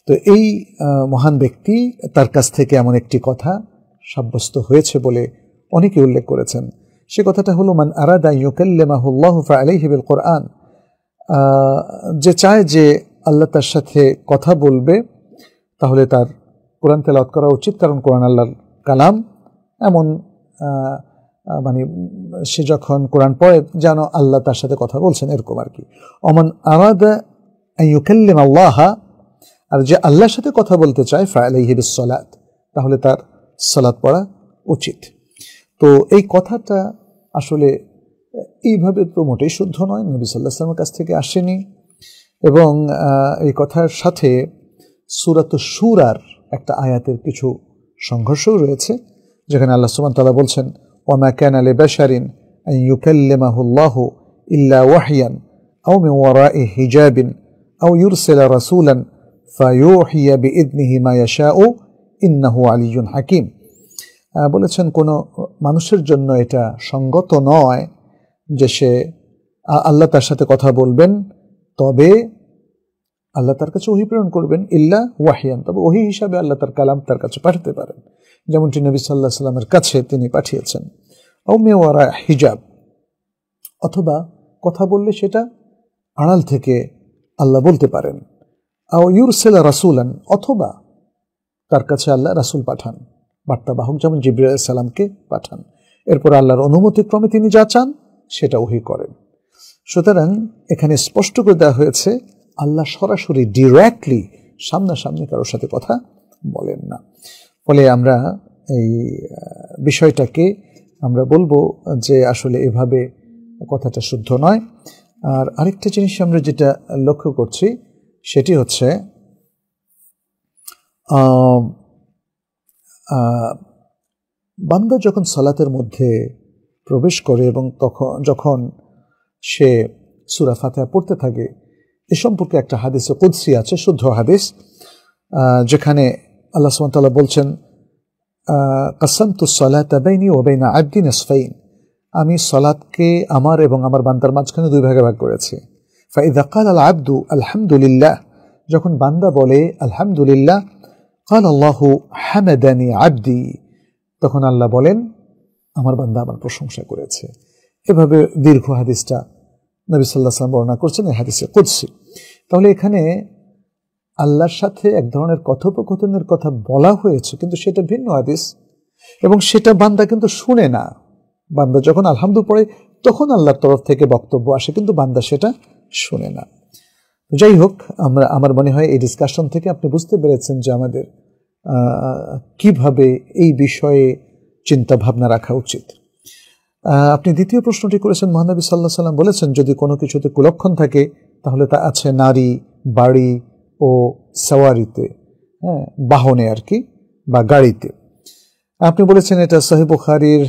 তো এই মহান ব্যক্তি, তার কাছ থেকে এমন একটি কথা সাব্যস্ত হয়েছে বলে অনেকে উল্লেখ করেছেন। সে কথাটা হলো, মান আরাদা ইউকাল্লিমাহুল্লাহু ফাআলাইহি বিল কোরআন, যে চায় যে আল্লাহ তার সাথে কথা বলবে তাহলে তার কোরআন তেলাওয়াত করা উচিত, কারণ কোরআন আল্লাহর কালাম। এমন মানে সে যখন কোরআন পড়ে যেন আল্লাহ তার সাথে কথা বলছেন, এরকম আর কি। ওমান আরাদা আন ইউকাল্লিমাল্লাহ, আর যে আল্লাহর সাথে কথা বলতে চায় ফাআলাইহি বিসসালাত, তাহলে তার সালাত পড়া উচিত। তো এই কথাটা আসলে এইভাবে তো মোটেই শুদ্ধ নয়, নবী সাল্লাল্লাহু আলাইহি ওয়াসাল্লামের কাছ থেকে আসেনি। এবং এই কথার সাথে সূরাতুশ শূরার একটা আয়াতের কিছু সংঘর্ষও রয়েছে, যেখানে আল্লাহ সুবহানাহু ওয়া তাআলা বলছেন, ওয়ামা কানা লিবাশারিন আন ইউকাল্লিমাহুল্লাহু ইল্লা ওয়াহয়ান আও মিন ওয়ারাই হিজাবিন আও ইউরসিলা রাসূলান ফায়ুহিয়া বিইذনিহি মা ইয়াশাউ ইন্নাহু আলিয়্যুন হাকীম। বলেছেন, কোনো মানুষের জন্য এটা সঙ্গত নয় যে সে আল্লাহ তার সাথে কথা বলবেন, তবে আল্লাহ তার কাছে ওহী প্রেরণ করবেন, ইল্লা ওয়াহিয়ান, তবে ওহী হিসাবে আল্লাহ তার কালাম তার কাছে পাঠাতে পারেন, যেমনটি নবী সাল্লাল্লাহু আলাইহি ওয়াসাল্লামের কাছে তিনি পাঠিয়েছেন। আও মিন ওয়ারাই হিজাব, অথবা কথা বললে সেটা আড়াল থেকে আল্লাহ বলতে পারেন। আও ইউরসিলা রাসূলান, অথবা তার কাছে আল্লাহ রাসূল পাঠান, বার্তাবাহক, যেমন জিবরাইল আলাইহিস সালামকে পাঠান। এরপর আল্লাহর অনুমতিক্রমে তিনি যা চান সেটা ওহী করেন। সুতরাং এখানে স্পষ্ট করে দেওয়া হয়েছে, আল্লাহ সরাসরি ডিরেক্টলি সামনাসামনি কারোর সাথে কথা বলেন না। ফলে আমরা এই বিষয়টাকে আমরা বলবো যে আসলে এভাবে কথাটা শুদ্ধ নয়। আর আরেকটা জিনিস আমরা যেটা লক্ষ্য করছি সেটি হচ্ছে, বান্দা যখন সালাতের মধ্যে প্রবেশ করে এবং যখন সে সূরা ফাতিহা পড়তে থাকে, এ সম্পর্কে একটা হাদিসে কুদসি আছে, শুদ্ধ হাদিস, যেখানে আল্লাহ সুবহানাহু ওয়া তাআলা বলছেন, কাসামতু সলাতা বাইনি ওয়া বাইনা আবদি নিসফাইন, আমি সলাতকে আমার এবং আমার বান্দার মাঝখানে দুই ভাগে ভাগ করেছি। ফাইদা ক্বাল আল আবদু আলহামদুলিল্লাহ, যখন বান্দা বলে আলহামদুলিল্লাহ, ক্বাল আল্লাহু হামাদানি আবদি, তখন আল্লাহ বলেন আমার বান্দা আমার প্রশংসা করেছে। এভাবে দীর্ঘ হাদিসটা নবী সাল্লাল্লাহু আলাইহি ওয়াসাল্লাম বর্ণনা করছেন, এই হাদিসে কুদসি। তাহলে এখানে আল্লাহর সাথে এক ধরনের কথোপকথনের কথা বলা হয়েছে, কিন্তু সেটা ভিন্ন হাদিস এবং সেটা বান্দা কিন্তু শুনে না। বান্দা যখন আলহামদু পড়ে তখন আল্লাহর তরফ থেকে বক্তব্য আসে, কিন্তু বান্দা সেটা শুনে না। যাই হোক, আমার মনে হয় এই ডিসকাশন থেকে আপনি বুঝতে পেরেছেন যে আমাদের কিভাবে এই বিষয়ে চিন্তা ভাবনা রাখা উচিত। আপনি দ্বিতীয় প্রশ্নটি করেছেন, মহানবী সাল্লাল্লাহু আলাইহি ওয়াসাল্লাম বলেছেন যদি কোনো কিছুতে কুলক্ষণ থাকে তাহলে তা আছে নারী, বাড়ি ও সাওয়ারিতে, বাহনে আর কি, বা গাড়িতে। আপনি বলেছেন এটা সহিহ বুখারীর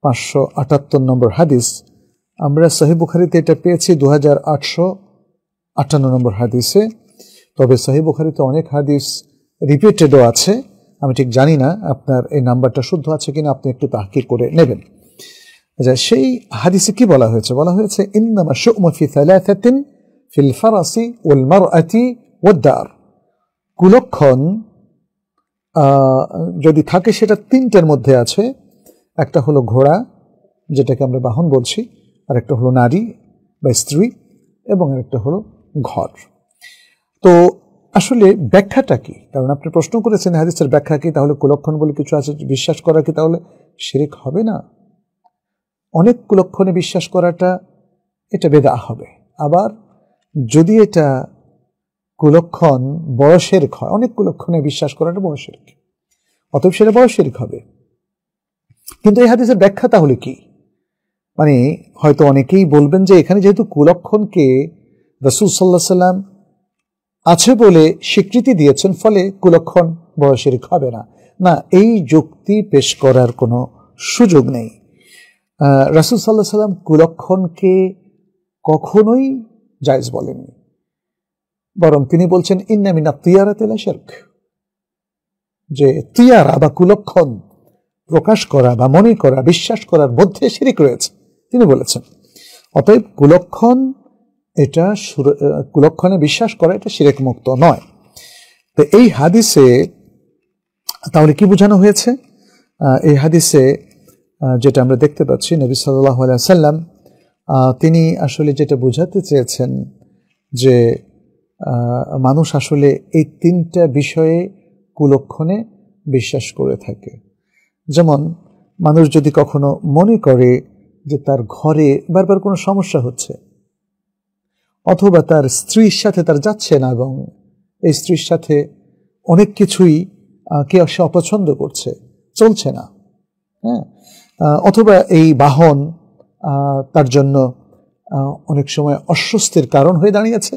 578 নম্বর হাদিস। আমরা সহিহ বুখারীতে এটা পেয়েছি 2858 নম্বর হাদিসে। তবে সহিহ বুখারীতে অনেক হাদিস রিপিটেডও আছে, আমি ঠিক জানি না আপনার এই নাম্বারটা শুদ্ধ আছে কিনা, আপনি একটু তাহকিক করে নেবেন। সেই হাদিসে কি বলা হয়েছে? বলা হয়েছে ইন্নামা শু'মু ফি থালাথাতিন ফিল ফারাসি ওয়াল মারআতি ওয়াদ দার, কুলক্ষণ যদি থাকে সেটা তিনটার মধ্যে আছে। একটা হলো ঘোড়া, যেটাকে আমরা বাহন বলছি, আর একটা হলো নারী বা স্ত্রী, এবং আরেকটা হলো ঘর। তো আসলে ব্যাখ্যাটা কি? কারণ আপনি প্রশ্ন করেছেন হাদিসের ব্যাখ্যা কি, তাহলে কুলক্ষণ বলে কিছু আছে বিশ্বাস করা কি তাহলে শিরক হবে না? অনেক কুলক্ষণে বিশ্বাস করাটা এটা বেদা হবে। আবার যদি এটা কুলক্ষণ বড় শিরক হয়, অনেক কুলক্ষণে বিশ্বাস করাটা বড় শিরক, অতএব সেটা বড় শিরক হবে। কিন্তু এই হাদিসের ব্যাখ্যা তাহলে কি? মানে হয়তো অনেকেই বলবেন যে এখানে যেহেতু কুলক্ষণকে রাসূল সাল্লাল্লাহু আলাইহি ওয়াসাল্লাম আছে বলে স্বীকৃতি দিয়েছেন, ফলে কুলক্ষণ বড় শিরক হবে না। না, এই যুক্তি পেশ করার কোনো সুযোগ নেই। রাসূল সাল্লাল্লাহু আলাইহি ওয়াসাল্লাম কুলক্ষণকে কখনোই জায়েজ বলেননি, বরং তিনি বলছেন ইন্না মিনাত তিয়ারাতি লা শিরক, যে তিয়ারা বা কুলক্ষণ প্রকাশ করা বা মনে করা, বিশ্বাস করার মধ্যে শিরক রয়েছে, তিনি বলেছেন। অতএব কুলক্ষণে বিশ্বাস করা এটা শিরক মুক্ত নয়। তো এই হাদিসে তাহলে কি বোঝানো হয়েছে? এই হাদিসে যেটা আমরা দেখতে পাচ্ছি, নবী সাল্লাল্লাহু আলাইহি ওয়াসাল্লাম তিনি আসলে যেটা বোঝাতে চেয়েছেন যে মানুষ আসলে এই তিনটা বিষয়ে কুলক্ষণে বিশ্বাস করে থাকে। যেমন মানুষ যদি কখনো মনে করে যে তার ঘরে বারবার কোনো সমস্যা হচ্ছে, অথবা তার স্ত্রীর সাথে তার যাচ্ছে না এবং এই স্ত্রীর সাথে অনেক কিছুই কে সে অপছন্দ করছে, চলছে না, অথবা এই বাহন তার জন্য অনেক সময় অস্বস্তির কারণ হয়ে দাঁড়িয়েছে,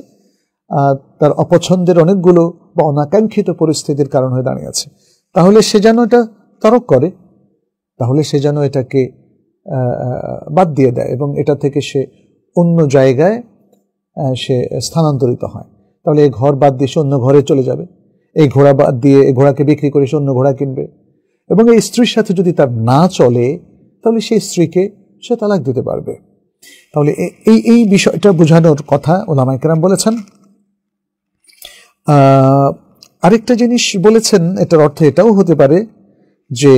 তার অপছন্দের অনেকগুলো বা অনাকাঙ্ক্ষিত পরিস্থিতির কারণ হয়ে দাঁড়িয়েছে, তাহলে সে যেন এটা তরক করে, তাহলে সে যেন এটাকে বাদ দিয়ে দেয় এবং এটা থেকে সে অন্য জায়গায় সে স্থানান্তরিত হয়। তাহলে এই ঘর বাদ দিয়ে সে অন্য ঘরে চলে যাবে, এই ঘোড়া বাদ দিয়ে এই ঘোড়াকে বিক্রি করে সে অন্য ঘোড়া কিনবে, এবং এই স্ত্রীর সাথে যদি তার না চলে তাহলে সেই স্ত্রীকে সে তালাক দিতে পারবে। তাহলে এই বিষয়টা বোঝানোর কথা উলামায়ে কেরাম বলেছেন। আরেকটা জিনিস বলেছেন, এটার অর্থ এটাও হতে পারে যে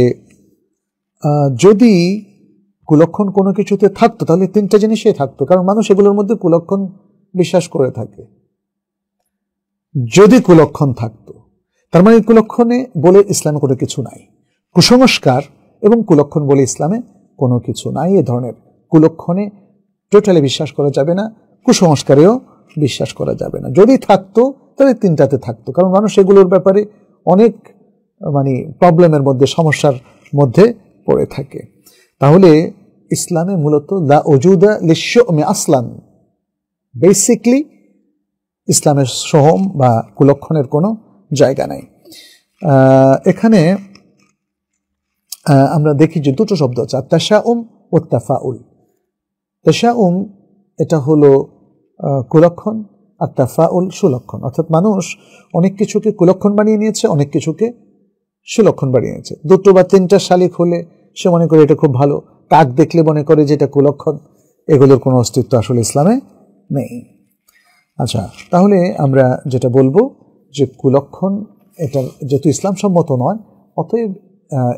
যদি কুলক্ষণ কোনো কিছুতে থাকতো তাহলে তিনটা জিনিসই থাকতো, কারণ মানুষ এগুলোর মধ্যে কুলক্ষণ বিশ্বাস করে থাকে। যদি কুলক্ষণ থাকতো তার মানে কুলক্ষণে বলে ইসলামে কোনো কিছু নাই, কুসংস্কার এবং কুলক্ষণ বলে ইসলামে কোনো কিছু নাই। এ ধরনের কুলক্ষণে টোটালি বিশ্বাস করা যাবে না, কুসংস্কারেও বিশ্বাস করা যাবে না। যদি থাকতো তাহলে তিনটাতে থাকতো, কারণ মানুষ এগুলোর ব্যাপারে অনেক প্রবলেমের মধ্যে, সমস্যার মধ্যে পড়ে থাকে। তাহলে ইসলামে মূলত লা ওজুদা লিশ-শু'মি আসলান, বেসিকলি ইসলামের সোহম বা কুলক্ষণের কোনো জায়গা নাই। এখানে আমরা দেখি যে দুটো শব্দ আছে, তাশাউম ও তাফাউল। তাশাউম এটা হলো কুলক্ষণ, আর তাফাউল সুলক্ষণ, অর্থাৎ মানুষ অনেক কিছুকে কুলক্ষণ বানিয়ে নিয়েছে, অনেক কিছুকে সে লক্ষণ বাড়িয়ে নিয়েছে। 2 বা 3টা শালিক হলে সে মনে করে এটা খুব ভালো, কাক দেখলে মনে করে যে এটা কুলক্ষণ। এগুলোর কোনো অস্তিত্ব আসলে ইসলামে নেই। আচ্ছা, তাহলে আমরা যেটা বলবো যে কুলক্ষণ এটা যেহেতু ইসলাম সম্মত নয়, অতএব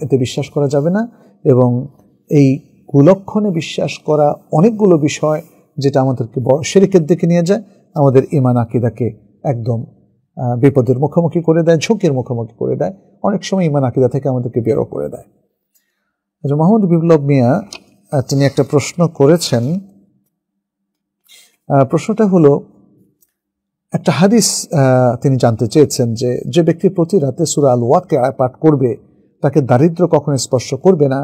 এতে বিশ্বাস করা যাবে না। এবং এই কুলক্ষণে বিশ্বাস করা অনেকগুলো বিষয় যেটা আমাদেরকে বড় শিরকের দিকে নিয়ে যায়, আমাদের ঈমান আকীদাকে একদম বিপদের মুখোমুখি করে দেয়, ঝুঁকির মুখোমুখি করে দেয়, অনেক সময় ঈমান আকীদা থেকে আমাদেরকে বেরো করে দেয়। আচ্ছা, মোহাম্মদ বিপ্লব মিয়া তিনি একটা প্রশ্ন করেছেন। প্রশ্নটা হলো, একটা হাদিস তিনি জানতে চেয়েছেন যে যে ব্যক্তি প্রতি রাতে সূরা আল ওয়াকিয়া পাঠ করবে তাকে দারিদ্র্য কখনো স্পর্শ করবে না।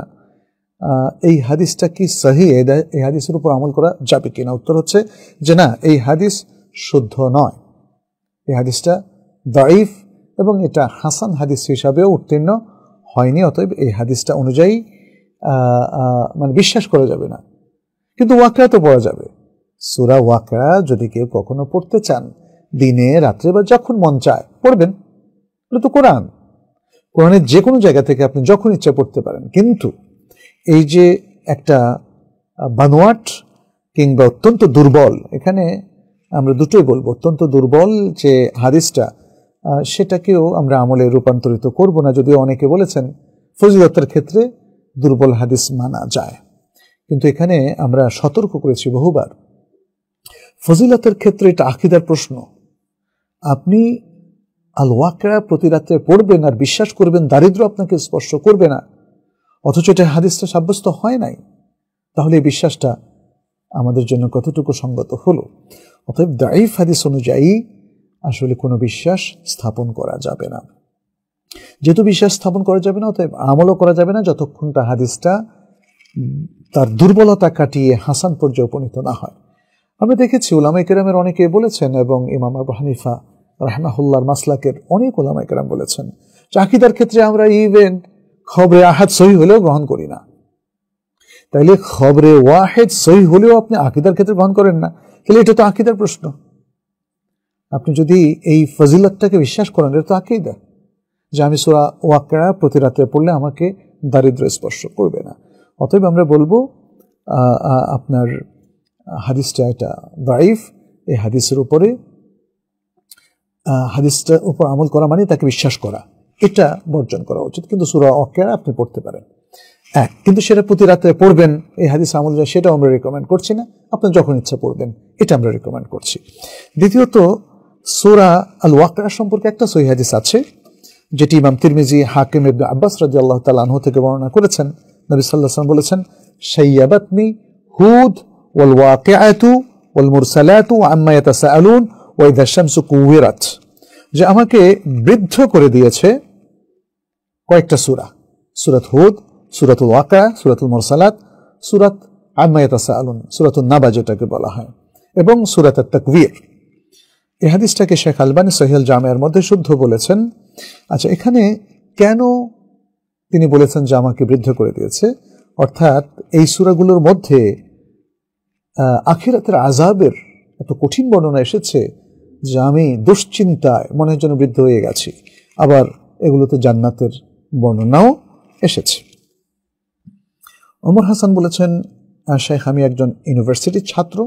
এই হাদিসটা কি সহিহ? এই হাদিসের উপর আমল করা যাবে কিনা? উত্তর হচ্ছে যে না, এই হাদিস শুদ্ধ নয়, এই হাদিসটা দাঈফ এবং এটা হাসান হাদিস হিসাবেও উত্তীর্ণ হয়নি। অতএব এই হাদিসটা অনুযায়ী মানে বিশ্বাস করা যাবে না। কিন্তু ওয়াকিয়া তো পড়া যাবে। সূরা ওয়াকিয়া যদি কেউ কখনো পড়তে চান, দিনে রাত্রে বা যখন মন চায় পড়বেন। এটা তো কোরআন, কোরআনের যে কোনো জায়গা থেকে আপনি যখন ইচ্ছা পড়তে পারেন। কিন্তু এই যে একটা বানোয়াট কিংবা অত্যন্ত দুর্বল, এখানে আমরা দুটোই বলবো, অত্যন্ত দুর্বল যে হাদিসটা, সেটাকেও আমরা আমলে রূপান্তরিত করব না। যদিও অনেকে বলেছেন ফজিলতের ক্ষেত্রে দুর্বল হাদিস মানা যায়, কিন্তু এখানে আমরা সতর্ক করেছি বহুবার, ফজিলতের ক্ষেত্রে এটা আকীদার প্রশ্ন। আপনি আল ওয়াকিয়া প্রতি রাত্রে পড়বেন আর বিশ্বাস করবেন দারিদ্র্য আপনাকে স্পর্শ করবে না, অথচ এটা হাদিসটা সাব্যস্ত হয় নাই, তাহলে এই বিশ্বাসটা আমাদের জন্য কতটুকু সঙ্গত হলো? অতএব দাঈফ হাদিস অনুযায়ী আসলে কোনো বিশ্বাস স্থাপন করা যাবে না। যেহেতু বিশ্বাস স্থাপন করা যাবে না, অতএব আমলও করা যাবে না যতক্ষণটা হাদিসটা তার দুর্বলতা কাটিয়ে হাসান পর্যায়ে উপনীত না হয়। আমরা দেখেছি উলামায়ে কেরামের অনেকে বলেছেন, এবং ইমাম আবু হানিফা রাহমাহুল্লাহর মাসলাকের অনেক উলামায়ে কেরাম বলেছেন যে আকীদার ক্ষেত্রে আমরা ইভেন খবরে আহাদ সহিহ হলেও গ্রহণ করি না। তাইলে খবরে ওয়াহিদ সহিহ হলেও আপনি আকীদার ক্ষেত্রে গ্রহণ করেন না, তাহলে এটা তো আকীদার প্রশ্ন। আপনি যদি এই ফজিলতটাকে বিশ্বাস করেন, এটা তো আকীদা যে আমি সূরা ওয়াকিয়া প্রতি রাতে পড়লে আমাকে দারিদ্র্য স্পর্শ করবে না। অতএব আমরা বলবো আপনার হাদিসটা এটা দাঈফ। এই হাদিসের উপরে হাদিসটার উপর আমল করা মানে তাকে বিশ্বাস করা, এটা বর্জন করা উচিত। কিন্তু সূরা ওয়াকিয়া আপনি পড়তে পারেন, কিন্তু সেটা প্রতি রাতে পড়বেন এই হাদিস আমল যায়, সেটাও আমরা রেকমেন্ড করছি না। আপনার যখন ইচ্ছা পড়বেন, এটা আমরা রেকমেন্ড করছি। দ্বিতীয়ত, সূরা আল ওয়াকিয়া সম্পর্কে একটা সহিহ হাদিস আছে যেটি ইমাম তিরমিজি, হাকিম ইবনে আব্বাস রাদিয়াল্লাহু তাআলা আনহু থেকে বর্ণনা করেছেন। নবী সাল্লাল্লাহু আলাইহি ওয়াসাল্লাম বলেছেন, শাইয়াবাতনি হুদ ওয়াল ওয়াকিআতু ওয়াল মুরসালাতু আম্মা ইয়াতাসাআলুন ওয়া ইযা শামসু কুওয়িরাত, যে আমাকে বৃদ্ধ করে দিয়েছে কয়েকটা সূরা, সূরাত হুদ, সূরাতুল ওয়াকিয়া, সূরাতুল মুরসালাত, সূরাত আম্মা ইয়াতাসাআলুন, সূরাতুন নাবা যেটাকে বলা হয়, এবং সূরাত আত-তাকবীর। এই হাদিসটাকে শেখ আলবানী সহিহ জামিয়ার মধ্যে শুদ্ধ বলেছেন। আচ্ছা, এখানে কেন তিনি বলেছেন যে আমাকে বৃদ্ধ করে দিয়েছে? অর্থাৎ এই সূরাগুলোর মধ্যে আখিরাতের আযাবের এত কঠিন বর্ণনা এসেছে যে আমি দুশ্চিন্তায় মনে হয় যেন বৃদ্ধ হয়ে গেছি। আবার এগুলোতে জান্নাতের বর্ণনাও এসেছে। ওমর হাসান বলেছেন, শেখ আমি একজন ইউনিভার্সিটির ছাত্র,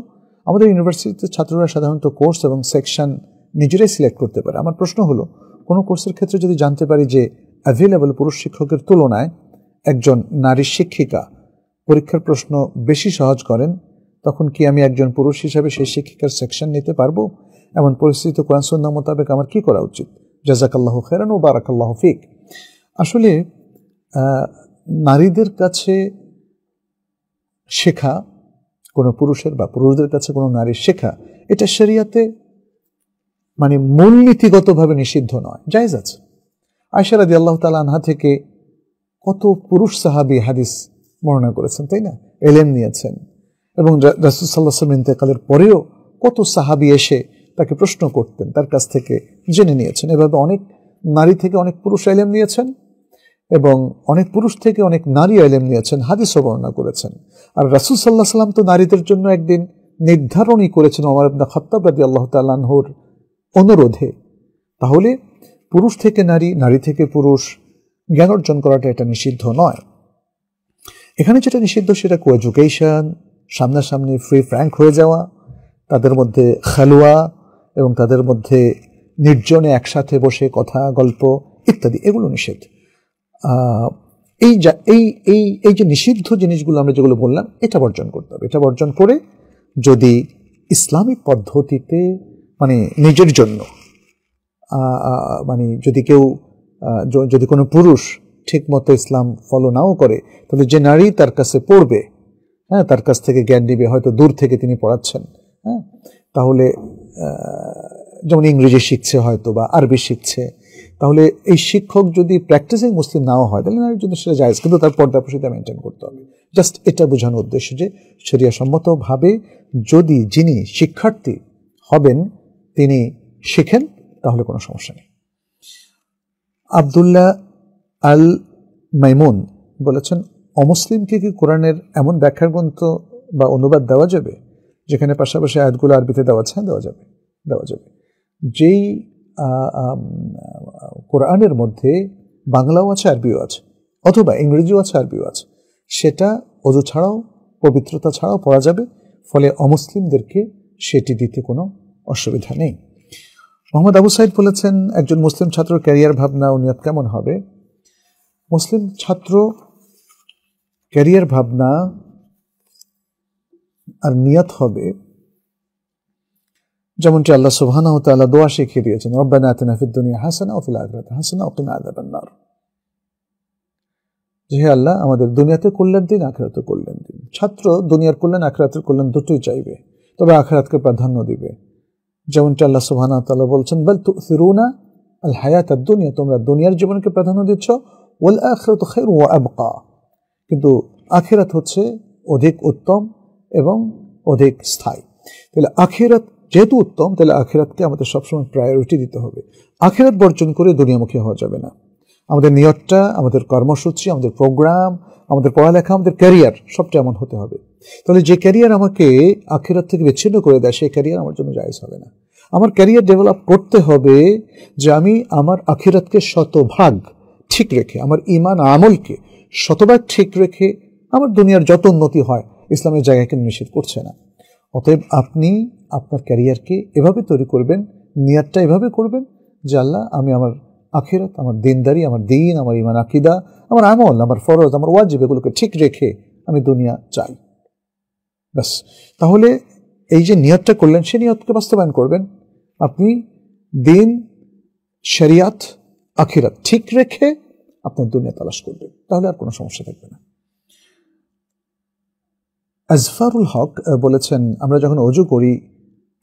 আমাদের ইউনিভার্সিটিতে ছাত্ররা সাধারণত কোর্স এবং সেকশন নিজেরাই সিলেক্ট করতে পারে। আমার প্রশ্ন হলো, কোনো কোর্সের ক্ষেত্রে যদি জানতে পারি যে অ্যাভেলেবল পুরুষ শিক্ষকের তুলনায় একজন নারী শিক্ষিকা পরীক্ষার প্রশ্ন বেশি সহজ করেন, তখন কি আমি একজন পুরুষ হিসাবে সেই শিক্ষিকার সেকশন নিতে পারবো? এমন পরিস্থিতিতে কোরআন সুন্নাহ মোতাবেক আমার কি করা উচিত? জাযাকাল্লাহু খায়রান ওয়া বারাকাল্লাহু ফিক। আসলে নারীদের কাছে শেখা, কোনো পুরুষের বা পুরুষদের কাছে কোনো নারীর শেখা, এটা শরিয়াতে মানে মূলনীতিগতভাবে নিষিদ্ধ নয়, জায়েজ আছে। আয়েশা রাদিয়াল্লাহু তাআলা আনহা থেকে কত পুরুষ সাহাবী হাদিস বর্ণনা করেছেন, তাই না? ইলম নিয়েছেন, এবং রাসূল সাল্লাল্লাহু আলাইহি ওয়াসাল্লাম ইন্তেকালের পরেও কত সাহাবী এসে তাকে প্রশ্ন করতেন, তার কাছ থেকে জেনে নিয়েছেন। এভাবে অনেক নারী থেকে অনেক পুরুষ ইলম নিয়েছেন, এবং অনেক পুরুষ থেকে অনেক নারী ইলম নিয়েছেন, হাদিসও বর্ণনা করেছেন। আর রাসূল সাল্লাল্লাহু আলাইহি ওয়াসাল্লাম তো নারীদের জন্য একদিন নির্ধারণই করেছেন ওমর ইবনে খাত্তাব রাদিয়াল্লাহু তাআলা আনহুর অনুরোধে। তাহলে পুরুষ থেকে নারী, নারী থেকে পুরুষ, জ্ঞান অর্জন করাটা এটা নিষিদ্ধ নয়। এখানে যেটা নিষিদ্ধ সেটা কোএডুকেশন, সামনাসামনি ফ্রি ফ্র্যাঙ্ক হয়ে যাওয়া, তাদের মধ্যে খালুয়া এবং তাদের মধ্যে নির্জনে একসাথে বসে কথা গল্প ইত্যাদি, এগুলো নিষেধ। এই যে নিষিদ্ধ জিনিসগুলো আমরা যেগুলো বললাম, এটা বর্জন করতে হবে। এটা বর্জন করে যদি ইসলামিক পদ্ধতিতে মানে নিজের জন্য মানে যদি কোনো পুরুষ ঠিক মতো ইসলাম ফলো নাও করে, তাহলে যে নারী তার কাছে পড়বে, হ্যাঁ, তার কাছ থেকে জ্ঞান নিবে, হয়তো দূর থেকে তিনি পড়াচ্ছেন, হ্যাঁ, তাহলে যেমন ইংরেজি শিখছে হয়তো বা আরবি শিখছে, তাহলে এই শিক্ষক যদি প্র্যাকটিসিং মুসলিম নাও হয়, তাহলে নারীর জন্য সেটা জায়েজ, কিন্তু তার পর্দাপ্রসিতা মেনটেন করতে হবে। জাস্ট এটা বোঝানোর উদ্দেশ্য যে শরিয়া সম্মতভাবে যদি যিনি শিক্ষার্থী হবেন তিনি শিখেন, তাহলে কোনো সমস্যা নেই। আব্দুল্লাহ আল মাইমুন বলেছেন, অমুসলিমকে কি কোরআনের এমন ব্যাখ্যার গ্রন্থ বা অনুবাদ দেওয়া যাবে যেখানে পাশাপাশি আয়াতগুলো আরবিতে দেওয়া আছে? দেওয়া যাবে। যেই কোরআনের মধ্যে বাংলাও আছে, আরবিও আছে, অথবা ইংরেজিও আছে, আরবিও আছে, সেটা ওযু ছাড়াও, পবিত্রতা ছাড়াও পড়া যাবে। ফলে অমুসলিমদেরকে সেটি দিতে কোনো অসুবিধা নেই। মোহাম্মদ আবু সাইদ বলেছেন, একজন মুসলিম ছাত্র ক্যারিয়ার ভাবনা ও নিয়ত কেমন হবে? মুসলিম ছাত্র ক্যারিয়ার ভাবনা আর নিয়ত হবে যেমনটি আল্লাহ সুবহানাহু ওয়া তাআলা দোয়া শিখিয়ে দিয়েছেন, রব্বানা আতিনা ফিদ দুনিয়া হাসানা ওয়া ফিল আখিরাতি হাসানা ওয়া কিনা আযাবান নার। হে আল্লাহ, আমাদের দুনিয়াতে কল্যাণ দিন, আখিরাতে কল্যাণ দিন। ছাত্র দুনিয়ার কল্যাণ, আখিরাতের কল্যাণ দুটোই চাইবে, তবে আখিরাতকে প্রাধান্য দিবে। যেমনটি আল্লাহ সুবহানাহু ওয়া তাআলা বলছেন, বাল তুসিরুনা আল হায়াতাদ দুনিয়া, তোমরা দুনিয়ার জীবনকে প্রাধান্য দিচ্ছ, ওয়াল আখিরাতু খায়রুন ওয়া আবকা, কিন্তু আখিরাত হচ্ছে অধিক উত্তম এবং অধিক স্থায়ী। তাহলে আখিরাত যেহেতু উত্তম, তাহলে আখিরাতকে আমাদের সবসময় প্রায়োরিটি দিতে হবে। আখিরাত বর্জন করে দুনিয়ামুখী হওয়া যাবে না। আমাদের নিয়তটা, আমাদের কর্মসূচি, আমাদের প্রোগ্রাম, আমাদের পড়ালেখা, আমাদের ক্যারিয়ার সবটা এমন হতে হবে। তাহলে যে ক্যারিয়ার আমাকে আখিরাত থেকে বিচ্ছিন্ন করে দেয়, সেই ক্যারিয়ার আমার জন্য জায়েজ হবে না। আমার ক্যারিয়ার ডেভেলপ করতে হবে যে আমি আমার আখিরাতকে শতভাগ ঠিক রেখে, আমার ঈমান আমলকে শতভাগ ঠিক রেখে আমার দুনিয়ার যত উন্নতি হয় ইসলামের জায়গায় কিন্তু নিষেধ করছে না। অতএব আপনি আপনার ক্যারিয়ারকে এভাবে তৈরি করবেন, নিয়তটা এভাবে করবেন যে আল্লাহ, আমি আমার আখিরাত, আমার দিনদারি, আমার দিন, আমার ঈমান আকীদা, আমার আমল, আমার ফরজ, আমার ওয়াজিব, এগুলোকে ঠিক রেখে আমি দুনিয়া চাই, ব্যাস। তাহলে এই যে নিয়তটা করলেন, সেই নিয়তকে বাস্তবায়ন করবেন। আপনি দিন, শরিয়াত, আখিরাত ঠিক রেখে আপনার দুনিয়া তালাশ করবেন, তাহলে আর কোনো সমস্যা থাকবে না। আজফারুল হক বলেছেন, আমরা যখন অজু করি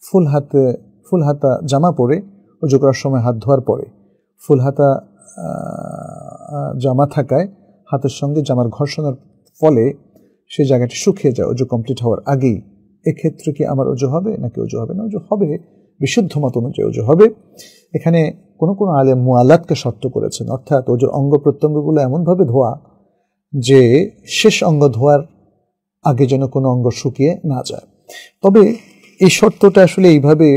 ফুল হাতা জামা পরে, অজু করার সময় হাত ধোয়ার পরে ফুল হাতা জামা থাকায় হাতের সঙ্গে জামার ঘর্ষণের ফলে সেই জায়গাটি শুকিয়ে যায় অজু কমপ্লিট হওয়ার আগেই, এক্ষেত্রে কি আমার অজু হবে নাকি অজু হবে না? অজু হবে, বিশুদ্ধ মত অনুযায়ী অজু হবে। এখানে কোনো আলেম মুআলাতকে শর্ত করেছেন, অর্থাৎ অজুর অঙ্গ প্রত্যঙ্গগুলো এমনভাবে ধোয়া যে শেষ অঙ্গ ধোয়ার আগে যেন কোনো অঙ্গ শুকিয়ে না যায়। তবে এই শর্তটা আসলে এইভাবে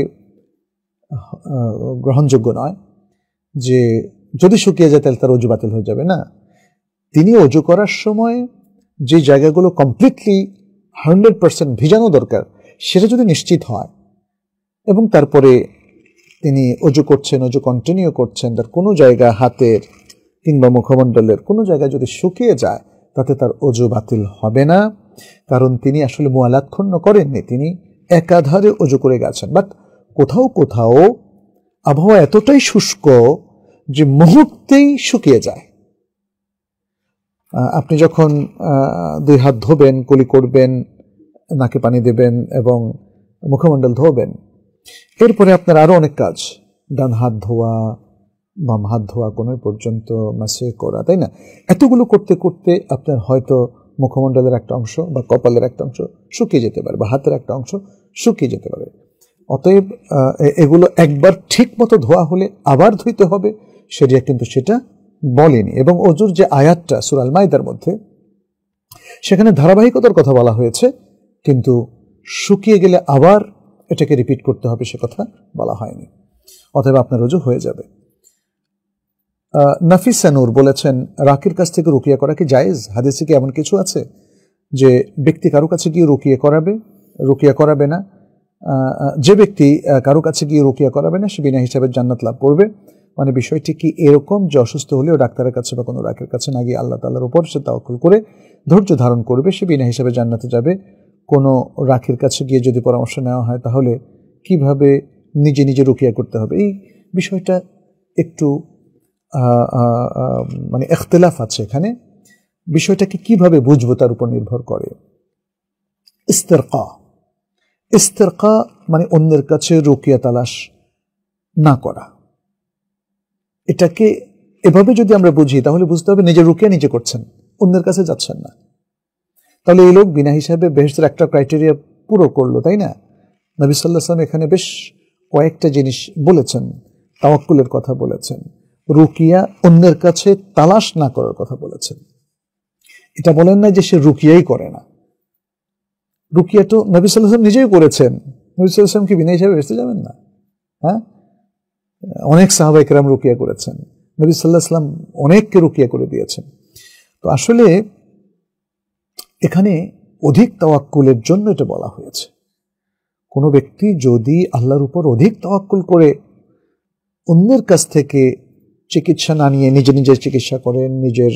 গ্রহণযোগ্য নয় যে যদি শুকিয়ে যায় তাহলে তার অজু বাতিল হয়ে যাবে, না। তিনি অজু করার সময় যে জায়গাগুলো কমপ্লিটলি 100% ভিজানো দরকার, সেটা যদি নিশ্চিত হয় এবং তারপরে তিনি অজু করছেন, অজু কন্টিনিউ করছেন, তার কোনো জায়গা হাতের কিংবা মুখমণ্ডলের কোনো জায়গা যদি শুকিয়ে যায়, তাতে তার অজু বাতিল হবে না, কারণ তিনি আসলে মুআলাত ক্ষুণ্ণ করেননি, তিনি একাধারে অজু করে গেছেন। বাট কোথাও কোথাও আবহাওয়া এতটাই শুষ্ক যে মুহূর্তেই শুকিয়ে যায়। আপনি যখন দুই হাত ধোবেন, কুলি করবেন, নাকে পানি দেবেন এবং মুখমণ্ডল ধোবেন, এরপরে আপনার আরো অনেক কাজ, ডান হাত ধোয়া, বাম হাত ধোয়া, কোনো পর্যন্ত মাসে করা, তাই না? এতগুলো করতে করতে আপনার হয়তো মুখমণ্ডলের একটা অংশ বা কপালের একটা অংশ শুকিয়ে যেতে পারে, বা হাতের একটা অংশ শুকিয়ে যেতে পারে। অতএব এগুলো একবার ঠিক মতো ধোয়া হলে আবার ধুইতে হবে, শরিয়া কিন্তু সেটা বলেনি। এবং অজুর যে আয়াতটা সূরা আল মাইদার মধ্যে, সেখানে ধারাবাহিকতার কথা বলা হয়েছে, কিন্তু শুকিয়ে গেলে আবার এটাকে রিপিট করতে হবে সে কথা বলা হয়নি। অতএব আপনার অজু হয়ে যাবে। নাফিসা নূর বলেছেন, রাকির কাছ থেকে রুকিয়া করা কি জায়েজ? হাদিসে কি এমন কিছু আছে যে ব্যক্তি কারো কাছে গিয়ে রুকিয়া করাবে না? যে ব্যক্তি কারো কাছে গিয়ে রুকিয়া করাবে না সে বিনা হিসাবে জান্নাত লাভ করবে। মানে বিষয়টি কি এরকম যে অসুস্থ হলেও ডাক্তারের কাছে বা কোনো রাকির কাছে না গিয়ে আল্লাহ তাআলার উপর সে তাওয়াক্কুল করে ধৈর্য ধারণ করবে, সে বিনা হিসাবে জান্নাতে যাবে। কোনো রাকির কাছে গিয়ে যদি পরামর্শ নেওয়া হয় তাহলে কিভাবে নিজে নিজে রুকিয়া করতে হবে, এই বিষয়টা একটু মানে ইখতিলাফ আছে এখানে। বিষয়টাকে কিভাবে বুঝবো তার উপর নির্ভর করে। ইস্তেরকা মানে অন্যের কাছে রুকিয়া তালাশ না করা। এটাকে এভাবে যদি আমরা বুঝি তাহলে বুঝতে হবে নিজে রুকিয়া নিজে করছেন, অন্যের কাছে যাচ্ছেন না। তাহলে এই লোক বিনা হিসাবে বেহেশতের একটা ক্রাইটেরিয়া পুরো করলো, তাই না? নবী সাল্লাল্লাহু আলাইহি ওয়াসাল্লাম এখানে বেশ কয়েকটা জিনিস বলেছেন, তাওয়াক্কুলের কথা বলেছেন, রুকিয়া অন্যের কাছে তালাশ না করার কথা বলেছেন। এটা বলেন না যে সে রুকিয়াই করে না। রুকিয়া তো নবী সাল্লাল্লাহু আলাইহি ওয়াসাল্লাম নিজেই করেছেন। নবী সাল্লাল্লাহু আলাইহি ওয়াসাল্লাম কি বিনা হিসাবে বেহেশতে যাবেন না? হ্যাঁ, অনেক সাহাবায়ে কেরাম রুকিয়া করেছেন, নবী সাল্লাল্লাহু আলাইহি ওয়াসাল্লাম অনেককে রুকিয়া করে দিয়েছেন। তো আসলে এখানে অধিক তাওয়াক্কুলের জন্য এটা বলা হয়েছে। কোনো ব্যক্তি যদি আল্লাহর উপর অধিক তাওয়াক্কুল করে অন্যের কাছ থেকে চিকিৎসা না নিয়ে নিজে নিজের চিকিৎসা করেন, নিজের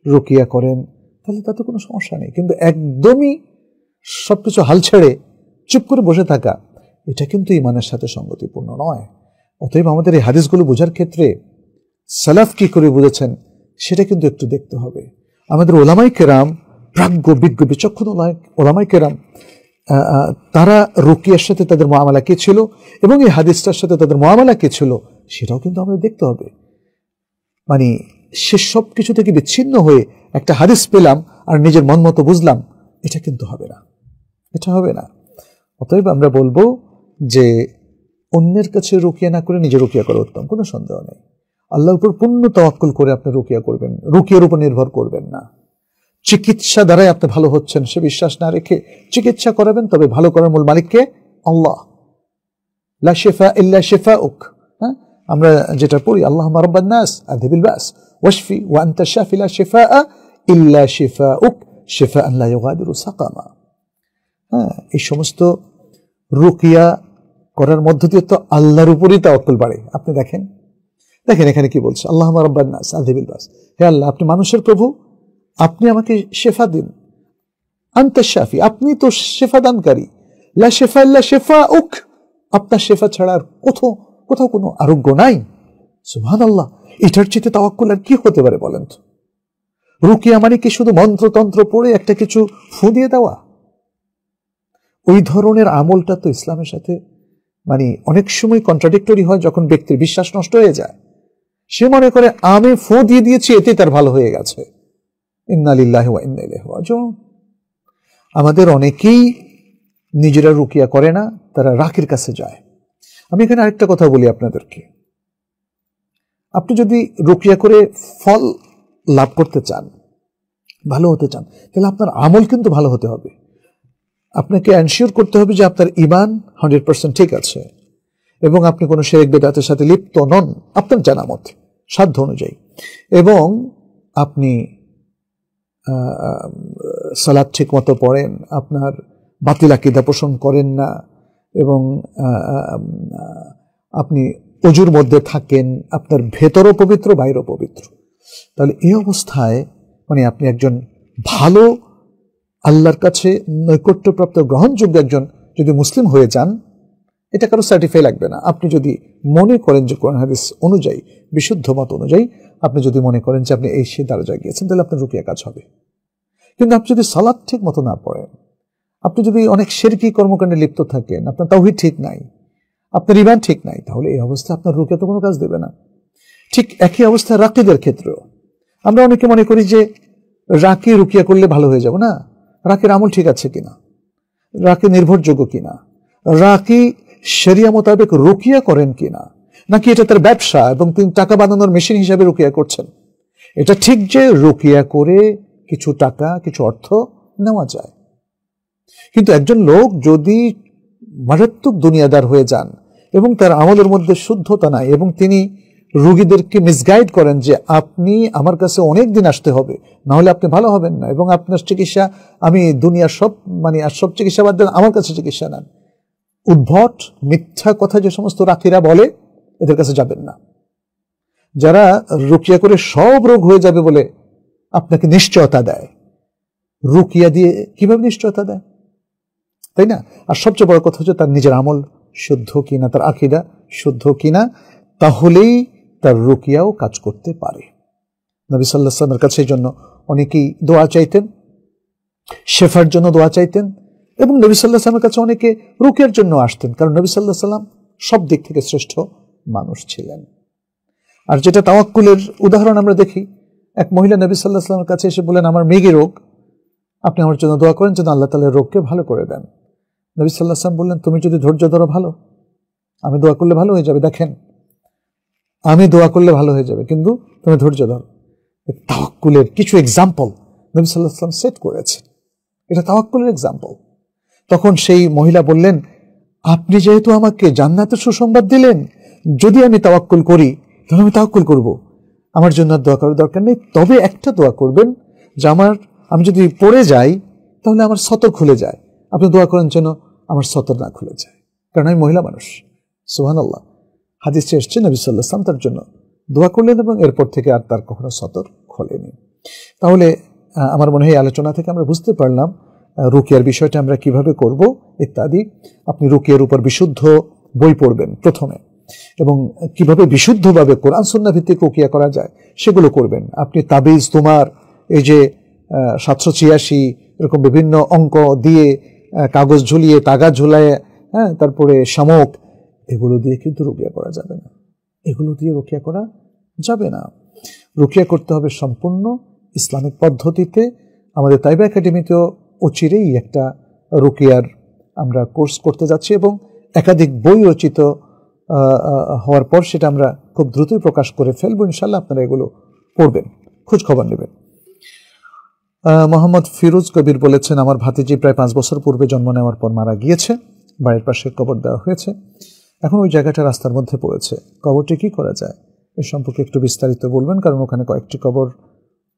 রুকিয়া করেন, তাহলে তাতে কোনো সমস্যা নেই। কিন্তু একদমই সবকিছু হাল ছেড়ে চুপ করে বসে থাকা, এটা কিন্তু ঈমানের সাথে সঙ্গতিপূর্ণ নয়। অতএব আমাদের এই হাদিসগুলো বোঝার ক্ষেত্রে সালাফ কি করে বুঝেছেন সেটা কিন্তু একটু দেখতে হবে। আমাদের ওলামায়ে কেরাম, প্রাজ্ঞ বিজ্ঞ বিচক্ষণ ওলামায়ে কেরাম, তারা রুকিয়ার সাথে তাদের মুআমালা কি ছিল এবং এই হাদিসটার সাথে তাদের মুআমালা কি ছিল সেটাও কিন্তু আমাদের দেখতে হবে। মানে সে সব কিছু থেকে বিচ্ছিন্ন হয়ে একটা হাদিস পেলাম আর নিজের মন মতো বুঝলাম, এটা কিন্তু হবে না, এটা হবে না। অতএব আমরা বলবো যে অন্যের কাছে রুকিয়া না করে নিজে রুকিয়া করা উত্তম, কোনো সন্দেহ নেই। আল্লাহর উপর পূর্ণ তাওয়াক্কুল করে আপনি রুকিয়া করবেন, রুকিয়ার উপর নির্ভর করবেন না। চিকিৎসা দ্বারাই আপনি ভালো হচ্ছেন সে বিশ্বাস না রেখে চিকিৎসা করাবেন, তবে ভালো করার মূল মালিককে আল্লাহ। লা শিফা ইল্লা শিফাউক। হ্যাঁ, আমরা যেটা পড়ি, আল্লাহুম্মা রাব্বান নাস আযহিবিল বাস ওয়াশফি ওয়া আনতা শাফি লা শিফা ইল্লা শিফাউক শিফাআন লা ইউগাদিরু সাকামা। হ্যাঁ, এই সমস্ত রুকিয়া করার মধ্য দিয়ে তো আল্লাহর উপরই তাওয়াক্কুল বাড়ে। আপনি দেখেন এখানে কি বলছে, আল্লাহুম্মা রাব্বান নাস আযহিবিল বাস, হে আল্লাহ আপনি মানুষের প্রভু, আপনি আমাকে শেফা দিন। আনতা শাফি, আপনি তো শেফা দানকারী। লা শিফা ইল্লা শিফাউক, আপনার শেফা ছাড়া আর কোথাও কোনো আরোগ্য নাই। সুবহানাল্লাহ, এটার চেয়ে তাওয়াক্কুল আর কি হতে পারে বলেন তো? রুকিয়া মানে কি শুধু মন্ত্রতন্ত্র পড়ে একটা কিছু ফু দিয়ে দেওয়া? ওই ধরনের আমলটা তো ইসলামের সাথে মানে অনেক সময় কন্ট্রাডিক্টরি হয়। যখন ব্যক্তির বিশ্বাস নষ্ট হয়ে যায়, সে মনে করে আমি ফু দিয়ে দিয়েছি এতে তার ভালো হয়ে গেছে। ইন্না লিল্লাহি ওয়া ইন্না ইলাইহি রাজিউন। আমাদের অনেকেই নিজেরা রুকিয়া করে না, তারা রাকির কাছে যায়। আমি এখানে আরেকটা কথা বলি আপনাদেরকে, আপনি যদি রুকিয়া করে ফল লাভ করতে চান, ভালো হতে চান, তাহলে আপনার আমল কিন্তু ভালো হতে হবে। আপনাকে এনশিওর করতে হবে যে আপনার ঈমান 100% ঠিক আছে এবং আপনি কোনো শিরক বিদআতের সাথে লিপ্ত নন আপনার জানা মতে, সাধ্য অনুযায়ী, এবং আপনি সালাত ঠিক মতো পড়েন, আপনার বাতিল আকীদা পোষণ করেন না, এবং আপনি ওযুর মধ্যে থাকেন, আপনার ভেতরও পবিত্র বাইরেও পবিত্র। তাহলে এই অবস্থায় মানে আপনি একজন ভালো আল্লাহর কাছে নৈকট্যপ্রাপ্ত গ্রহণযোগ্য একজন যদি মুসলিম হয়ে যান, এটা কারো সার্টিফাই লাগবে না। আপনি যদি মনে করেন যে কোরআন হাদিস অনুযায়ী, বিশুদ্ধ মত অনুযায়ী আপনি যদি মনে করেন যে আপনি এই সেই দরজায় গিয়েছেন, তাহলে আপনার রুকিয়া কাজ হবে। কিন্তু আপনি যদি সালাত ঠিক মতো না পড়েন, আপনি যদি অনেক শিরকি কর্মকাণ্ডে লিপ্ত থাকেন, আপনার তাওহীদ ঠিক নাই, আপনার ঈমান ঠিক নাই, তাহলে এই অবস্থায় আপনার রুকিয়া তো কোনো কাজ দেবে না। ঠিক একই অবস্থা রাকিদের ক্ষেত্রেও। আমরা অনেকে মনে করি যে রাকি রুকিয়া করলে ভালো হয়ে যাব না, রাকির আমল ঠিক আছে কিনা, রাকি নির্ভরযোগ্য কিনা, রাকি শরিয়া মোতাবেক রুকিয়া করেন কিনা, নাকি এটা তার ব্যবসা এবং তিনি টাকা বানানোর মেশিন হিসাবে রুকিয়া করছেন। এটা ঠিক যে রুকিয়া করে কিছু টাকা কিছু অর্থ নেওয়া যায়, কিন্তু একজন লোক যদি মারাত্মক দুনিয়াদার হয়ে যান এবং তার আমলের মধ্যে শুদ্ধতা নাই এবং তিনি রোগীদেরকে মিসগাইড করেন যে আপনি আমার কাছে অনেক দিন আসতে হবে, না হলে আপনি ভালো হবেন না, এবং আপনার চিকিৎসা আমি দুনিয়ার সব চিকিৎসা বাদ দেন, আমার কাছে চিকিৎসা নেন। উদ্ভট মিথ্যা কথা যে সমস্ত রাফিরা বলে, এদের কাছে যাবেন না। যারা রুকিয়া করে সব রোগ হয়ে যাবে বলে আপনাকে নিশ্চয়তা দেয়, রুকিয়া দিয়ে কিভাবে নিশ্চয়তা দেয়, তাই না? আর সবচেয়ে বড় কথা হচ্ছে তার নিজের আমল শুদ্ধ কিনা, তার আকীদা শুদ্ধ কিনা, তাহলেই তার রুকিয়াও কাজ করতে পারে। নবী সাল্লাল্লাহু আলাইহি ওয়াসাল্লামের কাছে এই জন্য অনেকেই দোয়া চাইতেন, শেফার জন্য দোয়া চাইতেন, এবং নবী সাল্লাল্লাহু আলাইহি ওয়াসাল্লামের কাছে অনেকে রুকিয়ার জন্য আসতেন, কারণ নবী সাল্লাল্লাহু আলাইহি ওয়াসাল্লাম সব দিক থেকে শ্রেষ্ঠ মানুষ ছিলেন। আর যেটা তাওয়াক্কুলের উদাহরণ আমরা দেখি, এক মহিলা নবী সাল্লাল্লাহু আলাইহি ওয়াসাল্লামের কাছে এসে বলেন, আমার মেঘে রোগ, আপনি আমার জন্য দোয়া করেন যেন আল্লাহ তাআলা রোগকে ভালো করে দেন। নবী সাল্লাল্লাহু আলাইহি ওয়াসাল্লাম বললেন, তুমি যদি ধৈর্য ধরো ভালো, আমি দোয়া করলে ভালো হয়ে যাবে। দেখেন, আমি দোয়া করলে ভালো হয়ে যাবে, কিন্তু তুমি ধৈর্য ধরো। তাওয়াক্কুলের কিছু এক্সাম্পল নবী সাল্লাল্লাহু আলাইহি ওয়াসাল্লাম সেট করেছেন, এটা তাওয়াক্কুলের এক্সাম্পল। তখন সেই মহিলা বললেন, আপনি যেহেতু আমাকে জান্নাতের সুসংবাদ দিলেন, যদি আমি তাওয়াক্কুল করি তাহলে আমি তাওয়াক্কুল করব, আমার জন্য আর দোয়া করার দরকার নেই। তবে একটা দোয়া করবেন যে আমি যদি পড়ে যাই তাহলে আমার সতর খুলে যায়, আপনি দোয়া করেন যেন আমার সতর না খুলে যায়, কারণ আমি মহিলা মানুষ। সুবহানাল্লাহ, হাদিসে এসেছে নবী সাল্লাল্লাহু আলাইহি ওয়াসাল্লাম তার জন্য দোয়া করলেন এবং এরপর থেকে আর তার কখনো সতর খোলেনি। তাহলে আমার মনে হয় এই আলোচনা থেকে আমরা বুঝতে পারলাম রুকিয়ার বিষয়টা আমরা কিভাবে করব ইত্যাদি। আপনি রুকিয়ার উপর বিশুদ্ধ বই পড়বেন প্রথমে, এবং কিভাবে বিশুদ্ধভাবে কোরআন সুন্নাহ ভিত্তিক রুকিয়া করা যায় সেগুলো করবেন। আপনি তাবিজ, তোমার এই যে 786 এরকম বিভিন্ন অঙ্ক দিয়ে, কাগজ ঝুলিয়ে, তাগা ঝুলায়, তারপরে শামুক, এগুলো দিয়ে কিন্তু রুকিয়া করা যাবে না। এগুলো দিয়ে রুকিয়া করা যাবে না। রুকিয়া করতে হবে সম্পূর্ণ ইসলামিক পদ্ধতিতে। আমাদের তাইবা একাডেমিতেও অচিরেই একটা রুকিয়ার আমরা কোর্স করতে যাচ্ছি, এবং একাধিক বই রচিত হওয়ার পর সেটা আমরা খুব দ্রুতই প্রকাশ করে ফেলবো। ইনশাল্লাহ আপনারা এগুলো পড়বেন, খোঁজ খবর নেবেন। মোহাম্মদ ফিরোজ কবির বলেছেন, আমার ভাতিজি প্রায় 5 বছর পূর্বে জন্ম নেওয়ার পর মারা গিয়েছে, বাড়ির পাশে কবর দেওয়া হয়েছে, এখন ওই জায়গাটা রাস্তার মধ্যে পড়েছে, কবরটি কি করা যায় এ সম্পর্কে একটু বিস্তারিত বলবেন, কারণ ওখানে কয়েকটি কবর,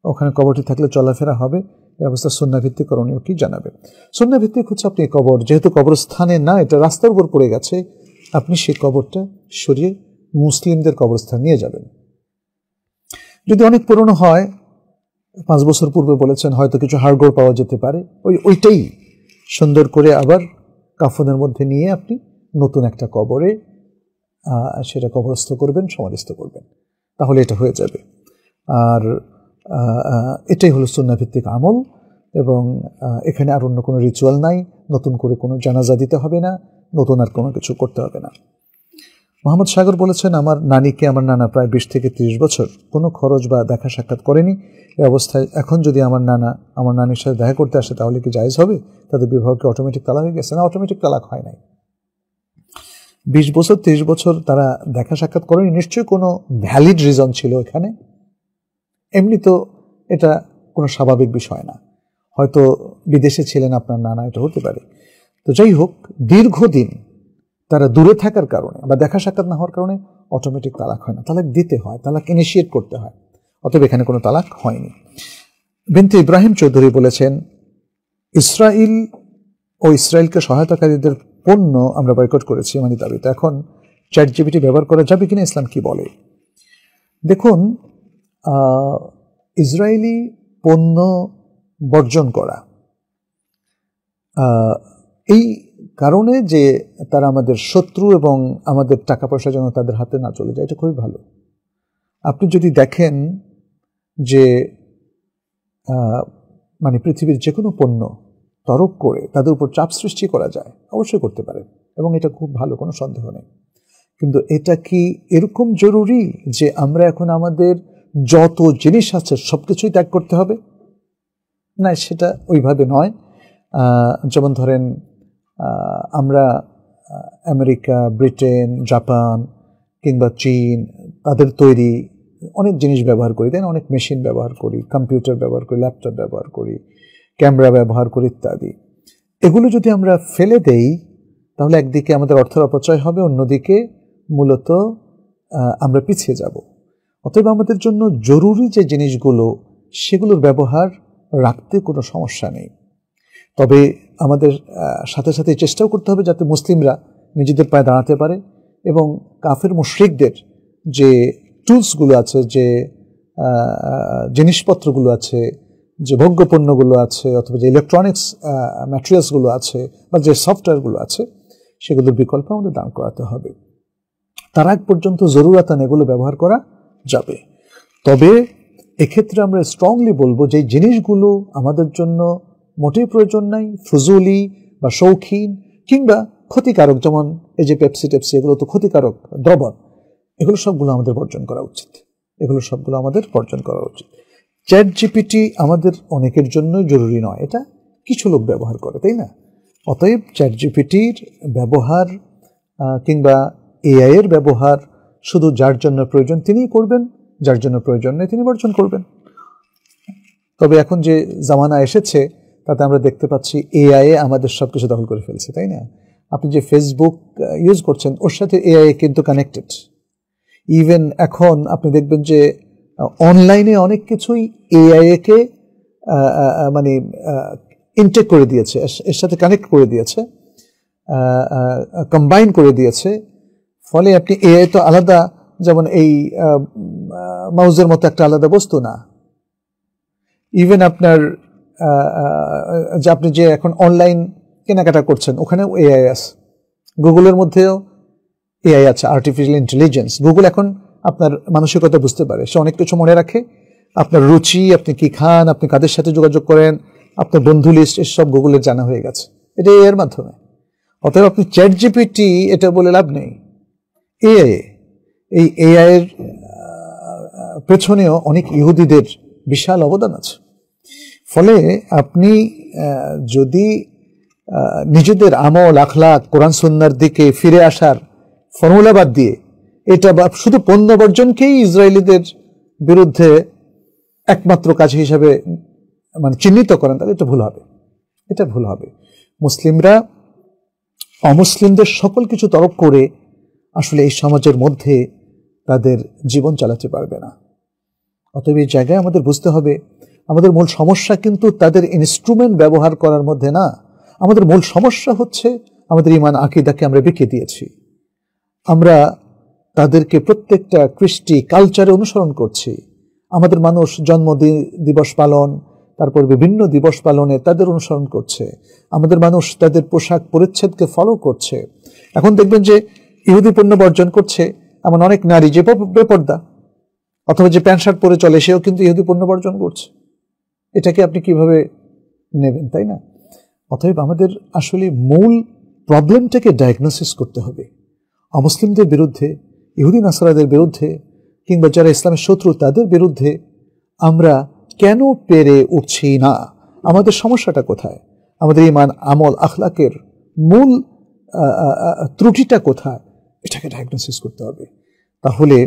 ওখানে কবরটি থাকলে চলাফেরা হবে, এই অবস্থা সুন্নাহ ভিত্তিক করণীয় কি জানাবে? সুন্নাহ ভিত্তিক হচ্ছে আপনি কবর, যেহেতু কবরস্থানে না, এটা রাস্তার উপর পড়ে গেছে, আপনি সেই কবরটা সরিয়ে মুসলিমদের কবরস্থান নিয়ে যাবেন। যদি অনেক পুরনো হয়, 5 বছর পূর্বে বলেছেন, হয়তো কিছু হাড়গোড় পাওয়া যেতে পারে, ওইটাই সুন্দর করে আবার কাফনের মধ্যে নিয়ে আপনি নতুন একটা কবরে সেটা কবরস্থ করবেন, সমাধিস্থ করবেন, তাহলে এটা হয়ে যাবে। আর এটাই হলো সুন্নাহ ভিত্তিক আমল, এবং এখানে আর অন্য কোনো রিচুয়াল নাই, নতুন করে কোনো জানাজা দিতে হবে না, নতুন আর কোনো কিছু করতে হবে না। মোহাম্মদ সাগর বলেছেন, আমার নানিকে আমার নানা প্রায় 20 থেকে 30 বছর কোনো খরচ বা দেখা সাক্ষাৎ করেনি। এই অবস্থায় এখন যদি আমার নানা আমার নানির সাথে দেখা করতে আসে তাহলে কি জায়েজ হবে? তাদের বিবাহকে অটোমেটিক তালাক হয়ে গেছে? না, অটোমেটিক তালাক হয় নাই। 20 বছর 30 বছর তারা দেখা সাক্ষাৎ করেনি, নিশ্চয়ই কোনো ভ্যালিড রিজন ছিল এখানে। এমনি তো এটা কোনো স্বাভাবিক বিষয় না, হয়তো বিদেশে ছিলেন আপনার নানা, এটা হতে পারে। তো যাই হোক, দীর্ঘদিন তারা দূরে থাকার কারণে বা দেখা সাক্ষাৎ না হওয়ার কারণে অটোমেটিক তালাক হয় না, তালাক দিতে হয়, তালাক ইনিশিয়েট করতে হয়, অতএব এখানে কোনো তালাক হয়নি। বিনতে ইব্রাহিম চৌধুরী বলেছেন, ইসরায়েল ও ইসরায়েলকে সহায়তাকারীদের পণ্য আমরা বয়কট করেছি মানে দাবিতে, এখন ChatGPT ব্যবহার করা যাবে কিনা, ইসলাম কি বলে? দেখুন, ইসরায়েলি পণ্য বর্জন করা এই কারণে যে তারা আমাদের শত্রু এবং আমাদের টাকা পয়সা যেন তাদের হাতে না চলে যায়, এটা খুবই ভালো। আপনি যদি দেখেন যে মানে পৃথিবীর যে কোনো পণ্য তরক করে তাদের উপর চাপ সৃষ্টি করা যায়, অবশ্যই করতে পারেন, এবং এটা খুব ভালো, কোনো সন্দেহ নেই। কিন্তু এটা কি এরকম জরুরি যে আমরা এখন আমাদের যত জিনিস আছে সব কিছুই ত্যাগ করতে হবে? না, সেটা ওইভাবে নয়। যেমন ধরেন, আমরা আমেরিকা, ব্রিটেন, জাপান কিংবা চীন, তাদের তৈরি অনেক জিনিস ব্যবহার করি, তাই না? অনেক মেশিন ব্যবহার করি, কম্পিউটার ব্যবহার করি, ল্যাপটপ ব্যবহার করি, ক্যামেরা ব্যবহার করি ইত্যাদি। এগুলো যদি আমরা ফেলে দেই তাহলে একদিকে আমাদের অর্থের অপচয় হবে, অন্যদিকে মূলত আমরা পিছিয়ে যাব। অতএব আমাদের জন্য জরুরি যে জিনিসগুলো সেগুলোর ব্যবহার রাখতে কোনো সমস্যা নেই। তবে আমাদের সাথে সাথে চেষ্টাও করতে হবে যাতে মুসলিমরা নিজেদের পায়ে দাঁড়াতে পারে এবং কাফের মুশরিকদের যে টুলসগুলো আছে, যে জিনিসপত্রগুলো আছে, যে ভোগ্যপণ্যগুলো আছে, অথবা যে ইলেকট্রনিক্স ম্যাটেরিয়ালসগুলো আছে বা যে সফটওয়্যারগুলো আছে, সেগুলোর বিকল্প আমাদের দান করাতে হবে। তার আগ পর্যন্ত জরুরাতান এগুলো ব্যবহার করা যাবে। তবে এক্ষেত্রে আমরা স্ট্রংলি বলবো যে জিনিসগুলো আমাদের জন্য মোটেই প্রয়োজন নাই, ফুজুলি বা শৌখিন কিংবা ক্ষতিকারক, যেমন এই যে পেপসি টেপসি, এগুলো তো ক্ষতিকারক দ্রবণ, এগুলো সবগুলো আমাদের বর্জন করা উচিত। চ্যাট জিপিটি আমাদের অনেকের জন্যই জরুরি নয়, এটা কিছু লোক ব্যবহার করে, তাই না? অতএব চ্যাট জিপিটির ব্যবহার কিংবা এআই এর ব্যবহার শুধু যার জন্য প্রয়োজন তিনিই করবেন, যার জন্য প্রয়োজন নেই তিনি বর্জন করবেন। তবে এখন যে জামানা এসেছে তাতে আমরা দেখতে পাচ্ছি এআই আমাদের সব কিছু দখল করে ফেলছে, তাই না? আপনি যে ফেসবুক ইউজ করছেন ওর সাথে এআই কিন্তু কানেক্টেড। ইভেন এখন আপনি দেখবেন যে অনলাইনে অনেক কিছুই এআইকে মানে ইনটেক করে দিয়েছে, এর সাথে কানেক্ট করে দিয়েছে, কম্বাইন করে দিয়েছে। ফলে আপনি এআই তো আলাদা, যেমন এই মাউজের মতো একটা আলাদা বস্তু না। ইভেন আপনার যে আপনি যে এখন অনলাইন কেনাকাটা করছেন ওখানেও এআই আছে, গুগলের মধ্যেও এআই আছে, আর্টিফিশিয়াল ইন্টেলিজেন্স। গুগল এখন আপনার মানসিকতা বুঝতে পারে, সে অনেক কিছু মনে রাখে, আপনার রুচি, আপনি কি খান, আপনি কাদের সাথে যোগাযোগ করেন, আপনার বন্ধু লিস্ট, এসব গুগলের জানা হয়ে গেছে, এটা এর মাধ্যমে। অতএব আপনি চ্যাট জিপিটি এটা বলে লাভ নেই। এই এআই এর পেছনেও অনেক ইহুদিদের বিশাল অবদান আছে। ফলে আপনি যদি নিজেদের আমল আখলাক কোরআন সুন্নাহর দিকে ফিরে আসার ফর্মুলা বাদ দিয়ে এটা শুধু পণ্য বর্জনকেই ইসরায়েলিদের বিরুদ্ধে একমাত্র কাজ হিসাবে মানে চিহ্নিত করেন, তাহলে এটা ভুল হবে। মুসলিমরা অমুসলিমদের সকল কিছু তরক করে আসলে এই সমাজের মধ্যে তাদের জীবন চালাতে পারবে না। অতএব এই জায়গায় আমাদের বুঝতে হবে আমাদের মূল সমস্যা কিন্তু তাদের ইনস্ট্রুমেন্ট ব্যবহার করার মধ্যে না। আমাদের মূল সমস্যা হচ্ছে আমাদের ঈমান আকীদাকে আমরা বিকে দিয়েছি। আমরা তাদেরকে প্রত্যেকটা কৃষ্টি কালচারে অনুসরণ করছি। আমাদের মানুষ জন্ম দিবস পালন, তারপর বিভিন্ন দিবস পালনে তাদের অনুসরণ করছে। আমাদের মানুষ তাদের পোশাক পরিচ্ছদকে ফলো করছে। এখন দেখবেন যে ইহুদি পণ্য বর্জন করছে এমন অনেক নারী যে বেপর্দা অথবা যে প্যান্ট শার্ট পরে চলে, সেও কিন্তু ইহুদি পণ্য বর্জন করছে। এটাকে আপনি কিভাবে নেবেন, তাই না? অতএব আমাদের আসলে মূল প্রবলেমটাকে ডায়াগনোসিস করতে হবে। অমুসলিমদের বিরুদ্ধে, ইহুদি নাসারাদের বিরুদ্ধে কিংবা যারা ইসলামের শত্রু তাদের বিরুদ্ধে আমরা কেন পেরে উঠছি না? আমাদের সমস্যাটা কোথায়? আমাদের ঈমান আমল আখলাকের মূল ত্রুটিটা কোথায়? এটাকে ডায়াগনোসিস করতে হবে। তাহলে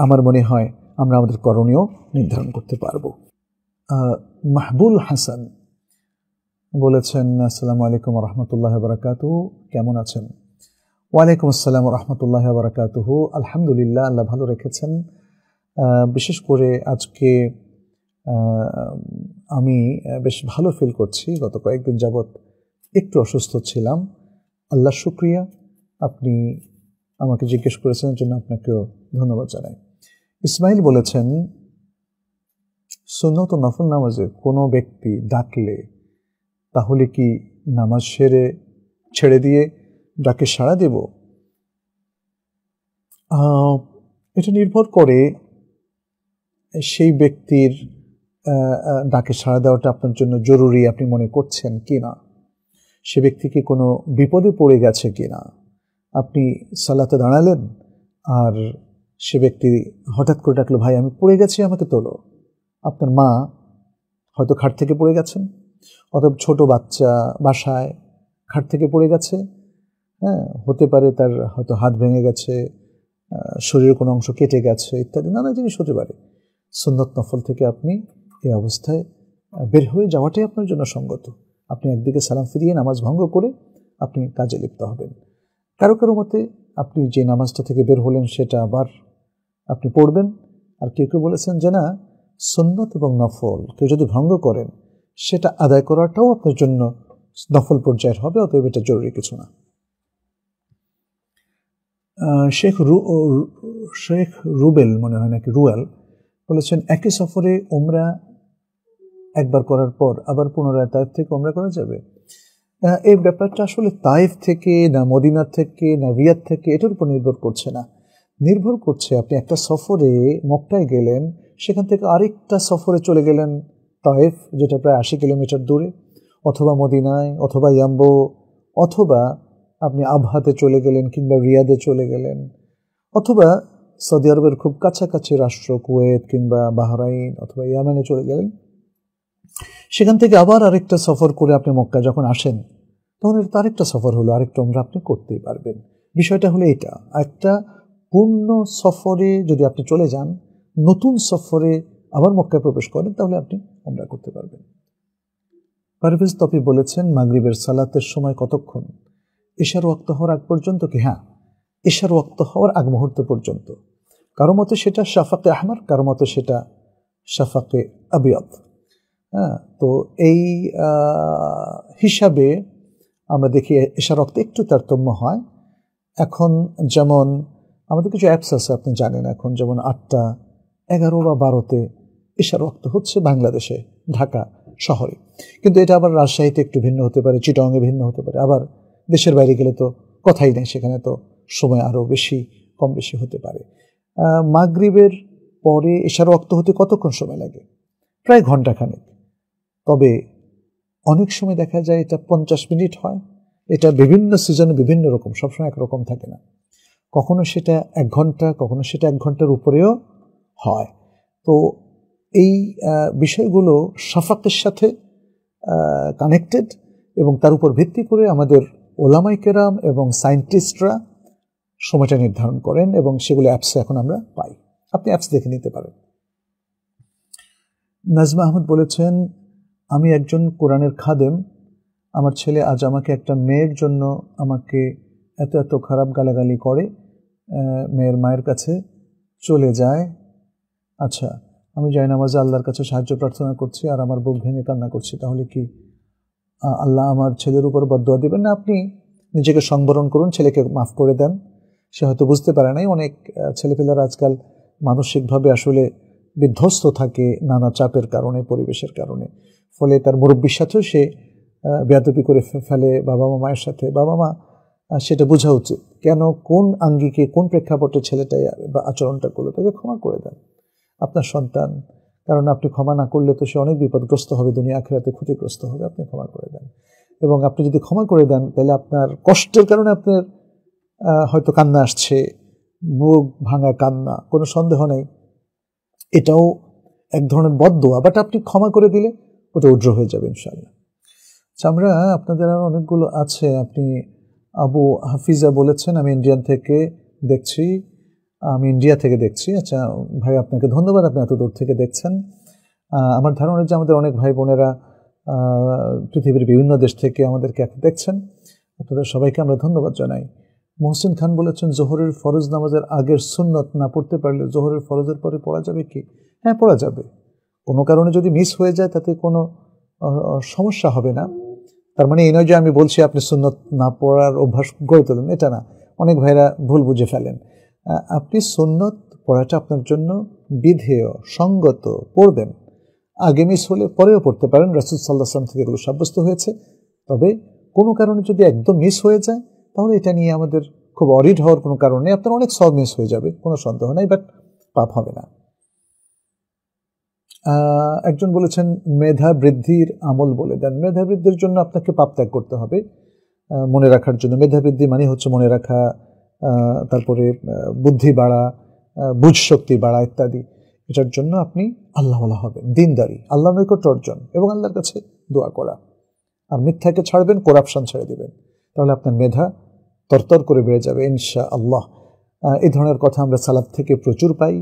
আমার মনে হয় আমরা আমাদের করণীয় নির্ধারণ করতে পারবো। মাহবুল হাসান বলেছেন, আসসালামু আলাইকুম ওয়া রাহমাতুল্লাহি ওয়া বারাকাতুহু, কেমন আছেন? ওয়ালাইকুম আসসালাম ওয়া রাহমাতুল্লাহি ওয়া বারাকাতুহু, আলহামদুলিল্লাহ, আল্লাহ ভালো রেখেছেন। বিশেষ করে আজকে আমি বেশ ভালো ফিল করছি। গত কয়েকদিন যাবৎ একটু অসুস্থ ছিলাম। আল্লাহ শুকরিয়া, আপনি আমাকে জিজ্ঞেস করেছেন জন্য আপনাকেও ধন্যবাদ জানাই। ইসমাইল বলেছেন, সুন্নত ও নফল নামাজে কোনো ব্যক্তি ডাকলে তাহলে কি নামাজ ছেড়ে দিয়ে ডাকে সাড়া দেব? এটা নির্ভর করে সেই ব্যক্তির ডাকে সাড়া দেওয়াটা আপনার জন্য জরুরি আপনি মনে করছেন কি না, সে ব্যক্তি কি কোনো বিপদে পড়ে গেছে কি না। আপনি সালাতে দাঁড়ালেন আর সে ব্যক্তি হঠাৎ করে ডাকলো, ভাই আমি পড়ে গেছি, আমাকে তোলো। আপনার মা হয়তো খাট থেকে পড়ে গেছেন, অথবা ছোট বাচ্চা বাসায় খাট থেকে পড়ে গেছে, হ্যাঁ, হতে পারে তার হয়তো হাত ভেঙে গেছে, শরীরের কোনো অংশ কেটে গেছে, ইত্যাদি নানা জিনিস হতে পারে। সুন্নত নফল থেকে আপনি এই অবস্থায় বের হয়ে যাওয়াটাই আপনার জন্য সঙ্গত। আপনি একদিকে সালাম ফিরিয়ে নামাজ ভঙ্গ করে আপনি কাজে লিপ্ত হবেন। কারো কারো মতে আপনি যে নামাজটা থেকে বের হলেন সেটা আবার আপনি পড়বেন। আর কেউ কেউ বলেছেন যে না, সুন্নত এবং নফল কেউ যদি ভঙ্গ করেন সেটা আদায় করাটাও আপনার জন্য নফল পর্যায়ের হবে, অতএব এটা জরুরি কিছু না। শেখ রুবেল মনে হয় নাকি রুয়েল বলেছেন, একই সফরে উমরা একবার করার পর আবার পুনরায় তাইফ থেকে উমরা করা যাবে? এই ব্যাপারটা আসলে তাইফ থেকে না মদিনা থেকে না রিয়াদ থেকে এটার উপর নির্ভর করছে না, নির্ভর করছে আপনি একটা সফরে মক্কায় গেলেন, সেখান থেকে আরেকটা সফরে চলে গেলেন তাইফ, যেটা প্রায় 80 কিলোমিটার দূরে, অথবা মদিনায়, অথবা ইয়াম্বো, অথবা আপনি আবহাতে চলে গেলেন কিংবা রিয়াদে চলে গেলেন, অথবা সৌদি আরবের খুব কাছাকাছি রাষ্ট্র কুয়েত কিংবা বাহরাইন অথবা ইয়ামেনে চলে গেলেন। সেখান থেকে আবার আরেকটা সফর করে আপনি মক্কা যখন আসেন তখন এটা আরেকটা সফর হলো, আরেকটা উমরা আপনি করতেই পারবেন। বিষয়টা হলো এটা, একটা পূর্ণ সফরে যদি আপনি চলে যান, নতুন সফরে আবার মক্কায় প্রবেশ করেন, তাহলে আপনি উমরা করতে পারবেন। পারভেজ তপি বলেছেন, মাগরিবের সালাতের সময় কতক্ষণ? ইশার ওয়াক্ত হওয়ার আগ পর্যন্ত কি? হ্যাঁ, ইশার ওয়াক্ত হওয়ার আগ মুহূর্ত পর্যন্ত। কারো মতে সেটা শাফাকে আহমার, কারো মতে সেটা শাফাকে আবিয়াদ। হ্যাঁ, তো এই হিসাবে আমরা দেখি ইশার ওয়াক্তে একটু তারতম্য হয়। এখন যেমন আমাদের কিছু অ্যাপস আছে আপনি জানেন, এখন যেমন 8টা, 11 বা 12তে ইশার ওয়াক্ত হচ্ছে বাংলাদেশে, ঢাকা শহরে, কিন্তু এটা আবার রাজশাহীতে একটু ভিন্ন হতে পারে, চিটাগাংয়ে ভিন্ন হতে পারে, আবার দেশের বাইরে গেলে তো কথাই নেই, সেখানে তো সময় আরও বেশি কম বেশি হতে পারে। মাগরিবের পরে ইশার ওয়াক্ত হতে কতক্ষণ সময় লাগে? প্রায় ঘণ্টাখানেক। তবে অনেক সময় দেখা যায় এটা 50 মিনিট হয়। এটা বিভিন্ন সিজনে বিভিন্ন রকম, সবসময় একরকম থাকে না। কখনো সেটা 1 ঘন্টা, কখনো সেটা 1 ঘন্টার উপরেও হয়। তো এই বিষয়গুলো শাফাকের সাথে কানেক্টেড, এবং তার উপর ভিত্তি করে আমাদের ওলামায়ে কেরাম এবং সায়েন্টিস্টরা সময়টা নির্ধারণ করেন, এবং সেগুলো অ্যাপসে এখন আমরা পাই, আপনি অ্যাপস দেখে নিতে পারেন। নাজমা আহমদ বলেছেন, আমি একজন কোরআনের খাদেম, আমার ছেলে আজ আমাকে একটা মেয়ের জন্য আমাকে এত এত খারাপ গালাগালি করে, মেয়ের মায়ের কাছে চলে যায়। আচ্ছা, আমি জায়নামাজে আল্লাহর কাছে সাহায্য প্রার্থনা করছি আর আমার বুক ভেঙে কান্না করছি, তাহলে কি আল্লাহ আমার ছেলের উপর বদদুয়া দিবেন না? আপনি নিজেকে সংবরণ করুন, ছেলেকে মাফ করে দেন, সে হয়তো বুঝতে পারে নাই। অনেক ছেলেপেলেরা আজকাল মানসিকভাবে আসলে বিধ্বস্ত থাকে নানা চাপের কারণে, পরিবেশের কারণে, ফলে তার মুরব্বির সাথেও সে বেয়াদবি করে ফেলে, বাবা মা মায়ের সাথে। বাবা মা সেটা বোঝা উচিত, কেন কোন আঙ্গিকে কোন প্রেক্ষাপটে ছেলেটাই বা আচরণটা করলো, তাকে ক্ষমা করে দেন, আপনার সন্তান। কারণ আপনি ক্ষমা না করলে তো সে অনেক বিপদগ্রস্ত হবে, দুনিয়া আখিরাতে ক্ষতিগ্রস্ত হবে। আপনি ক্ষমা করে দেন, এবং আপনি যদি ক্ষমা করে দেন তাহলে আপনার কষ্টের কারণে আপনার হয়তো কান্না আসছে, বুক ভাঙা কান্না, কোনো সন্দেহ নেই, এটাও এক ধরনের বদদোয়া, বাট আপনি ক্ষমা করে দিলে ওটা উজ্জ্বল হয়ে যাবে ইনশাআল্লাহ। আমরা আপনাদের আর অনেকগুলো আছে। আপনি আবু হাফিজা বলেছেন, আমি ইন্ডিয়া থেকে দেখছি। আচ্ছা ভাই, আপনাকে ধন্যবাদ, আপনি এত দূর থেকে দেখছেন। আমার ধারণা যে আমাদের অনেক ভাই বোনেরা পৃথিবীর বিভিন্ন দেশ থেকে আমাদেরকে এখন দেখছেন, আপনাদের সবাইকে আমরা ধন্যবাদ জানাই। মহসিন খান বলেছেন, জোহরের ফরজ নামাজের আগের সুন্নত না পড়তে পারলে জোহরের ফরজের পরে পড়া যাবে কি? হ্যাঁ, পড়া যাবে। কোনো কারণে যদি মিস হয়ে যায় তাতে কোনো সমস্যা হবে না। তার মানে এই নয় যে আমি বলছি আপনি সুন্নত না পড়ার অভ্যাস গড়ে তোলেন, এটা না। অনেক ভাইরা ভুল বুঝে ফেলেন। আপনি সুন্নত পড়াটা আপনার জন্য বিধেয়, সঙ্গত, পড়বেন। আগে মিস হলে পরেও পড়তে পারেন, রাসূল সাল্লাল্লাহু আলাইহি ওয়াসাল্লাম থেকে এগুলো সাব্যস্ত হয়েছে। তবে কোনো কারণে যদি একদম মিস হয়ে যায় তাহলে এটা নিয়ে আমাদের খুব অরিড হওয়ার কোনো কারণ নেই। আপনার অনেক সব মিস হয়ে যাবে, কোনো সন্দেহ নাই, বাট পাপ হবে না। একজন বলেছেন, মেধা বৃদ্ধির আমল বলে দেন। মেধা বৃদ্ধির জন্য আপনাকে পাপ ত্যাগ করতে হবে। মনে রাখার জন্য মেধা বৃদ্ধি মানে হচ্ছে মনে রাখা, তারপরে বুদ্ধি বাড়া, বুঝ শক্তি বাড়া ইত্যাদি। এটার জন্য আপনি আল্লাহওয়ালা হবেন, দিনদারি, আল্লাহ নৈকট্য অর্জন এবং আল্লাহর কাছে দোয়া করা। আর মিথ্যাকে ছাড়বেন, করাপশন ছেড়ে দিবেন, তাহলে আপনার মেধা তরতর করে বেড়ে যাবে ইনশাআল্লাহ। এই ধরনের কথা আমরা সালাফ থেকে প্রচুর পাই।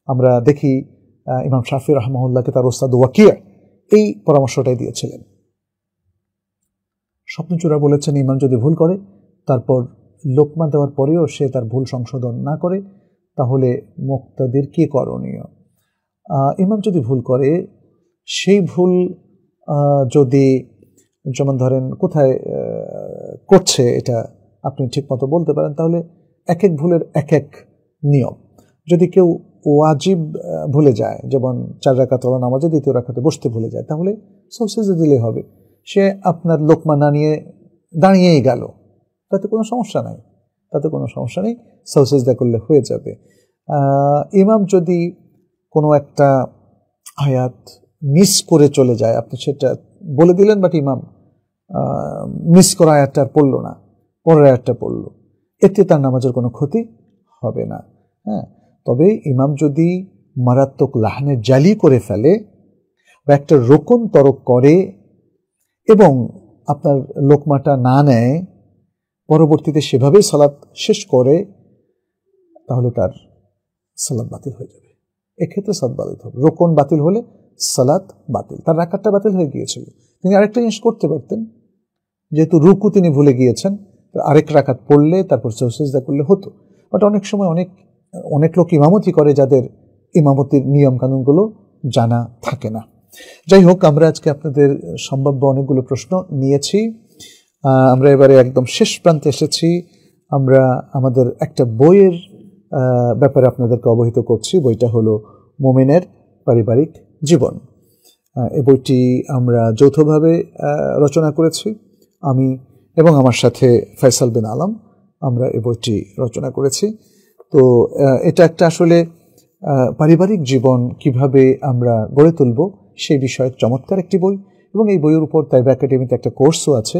আমরা দেখি ইমাম শাফি রাহমাহুল্লাহকে তার ওস্তাদ ওয়াকিয়া এই পরামর্শটাই দিয়েছিলেন। স্বপ্নচূড়া বলেছেন, ইমাম যদি ভুল করে তারপর লোকমা দেওয়ার পরেও সে তার ভুল সংশোধন না করে, তাহলে মুক্তাদির কি করণীয়? ইমাম যদি ভুল করে, সেই ভুল যদি, যেমন ধরেন কোথায় করছে এটা আপনি ঠিকমতো বলতে পারেন, তাহলে এক এক ভুলের এক এক নিয়ম। যদি কেউ ওয়াজিব ভুলে যায়, যেমন 4 রাকাত নামাজে 2য় রাকাতে বসতে ভুলে যায়, তাহলে সৌসেজদা দিলে হবে। সে আপনার লোকমা না নিয়ে দাঁড়িয়েই গেল, তাতে কোনো সমস্যা নাই, সৌসেজদা করলে হয়ে যাবে। ইমাম যদি কোনো একটা আয়াত মিস করে চলে যায়, আপনি সেটা বলে দিলেন, বাট ইমাম মিস করা আয়াতটা আর পড়ল না, পরের আয়াতটা পড়ল, এতে তার নামাজের কোনো ক্ষতি হবে না। হ্যাঁ, তবে ইমাম যদি মারাত্মক লাহানে জালি করে ফেলে বা একটা রোকন তরক করে এবং আপনার লোকমাটা না নেয়, পরবর্তীতে সেভাবেই সালাত শেষ করে, তাহলে তার সালাত বাতিল হয়ে যাবে। এক্ষেত্রে সালাত বাতিল হবে। রোকন বাতিল হলে সালাত বাতিল, তার রাকাতটা বাতিল হয়ে গিয়েছিল। তিনি আরেকটা জিনিস করতে পারতেন, যেহেতু রুকু তিনি ভুলে গিয়েছেন, আরেক রাকাত পড়লে তারপর সিজদা করলে হতো। বাট অনেক সময় অনেক লোক ইমামতি করে যাদের ইমামতির নিয়ম কানুনগুলো জানা থাকে না। যাই হোক, আমরা আজকে আপনাদের সম্ভাব্য অনেকগুলো প্রশ্ন নিয়েছি। আমরা এবারে একদম শেষ প্রান্তে এসেছি। আমরা আমাদের একটা বইয়ের ব্যাপারে আপনাদেরকে অবহিত করছি। বইটা হলো মুমিনের পারিবারিক জীবন। এই বইটি আমরা যৌথভাবে রচনা করেছি, আমি এবং আমার সাথে ফয়সাল বিন আলম, আমরা এই বইটি রচনা করেছি। তো এটা একটা আসলে পারিবারিক জীবন কিভাবে আমরা গড়ে তুলব সেই বিষয়ে চমৎকার একটি বই, এবং এই বইয়ের উপর তাইবা একাডেমিতে একটা কোর্সও আছে।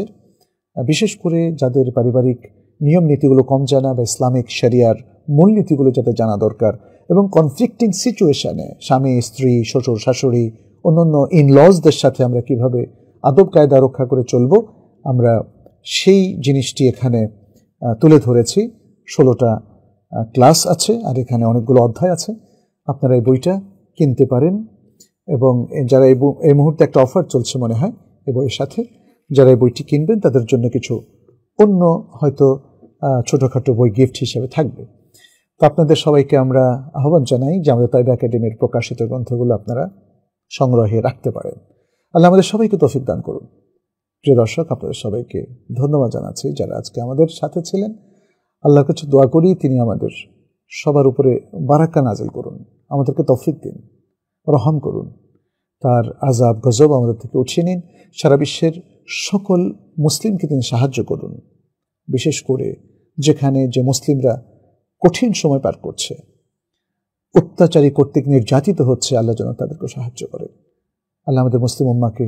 বিশেষ করে যাদের পারিবারিক নিয়ম নীতিগুলো কম জানা বা ইসলামিক শরিয়ার মূলনীতিগুলো যাদের জানা দরকার, এবং কনফ্লিক্টিং সিচুয়েশনে স্বামী স্ত্রী শ্বশুর শাশুড়ি অন্যান্য ইনলজদের সাথে আমরা কিভাবে আদব কায়দা রক্ষা করে চলব, আমরা সেই জিনিসটি এখানে তুলে ধরেছি। 16টা ক্লাস আছে আর এখানে অনেকগুলো অধ্যায় আছে। আপনারা এই বইটা কিনতে পারেন, এবং যারা এই মুহূর্তে একটা অফার চলছে মনে হয় এই বইয়ের সাথে, যারা এই বইটি কিনবেন তাদের জন্য কিছু অন্য হয়তো ছোটোখাটো বই গিফট হিসেবে থাকবে। তো আপনাদের সবাইকে আমরা আহ্বান জানাই যে আমাদের তাইবা একাডেমির প্রকাশিত গ্রন্থগুলো আপনারা সংগ্রহে রাখতে পারেন। আল্লাহ আমাদের সবাইকে তৌফিক দান করুন। প্রিয় দর্শক, আপনাদের সবাইকে ধন্যবাদ জানাচ্ছি যারা আজকে আমাদের সাথে ছিলেন। আল্লাহর কাছে দোয়া করি তিনি আমাদের সবার উপরে বারাকা নাজিল করুন, আমাদেরকে তৌফিক দিন, রহম করুন, তার আযাব গজব আমাদের থেকে উঠিয়ে নিন। সারা বিশ্বের সকল মুসলিমকে তিনি সাহায্য করুন, বিশেষ করে যেখানে যে মুসলিমরা কঠিন সময় পার করছে, অত্যাচারী কর্তৃক নির্যাতিত হচ্ছে, আল্লাহ যেন তাদেরকে সাহায্য করেন। আল্লাহ আমাদের মুসলিম উম্মাহকে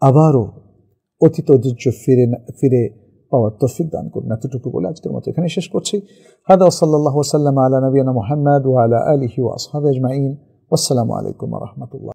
আবারও অতীত ঐতিহ্য ফিরে পাওয়ার তৌফিক দান করুন। এতটুকু বলে আজকের মতো এখানে শেষ করছি। হাদা সাল্লাল্লাহু ওয়া সাল্লাম আলা নবিয়িনা মুহাম্মদ ওয়া আলা আলিহি ওয়া আসহাবিহি আজমাইন। আসসালামু আলাইকুম ওয়া রাহমাতুল্লাহ।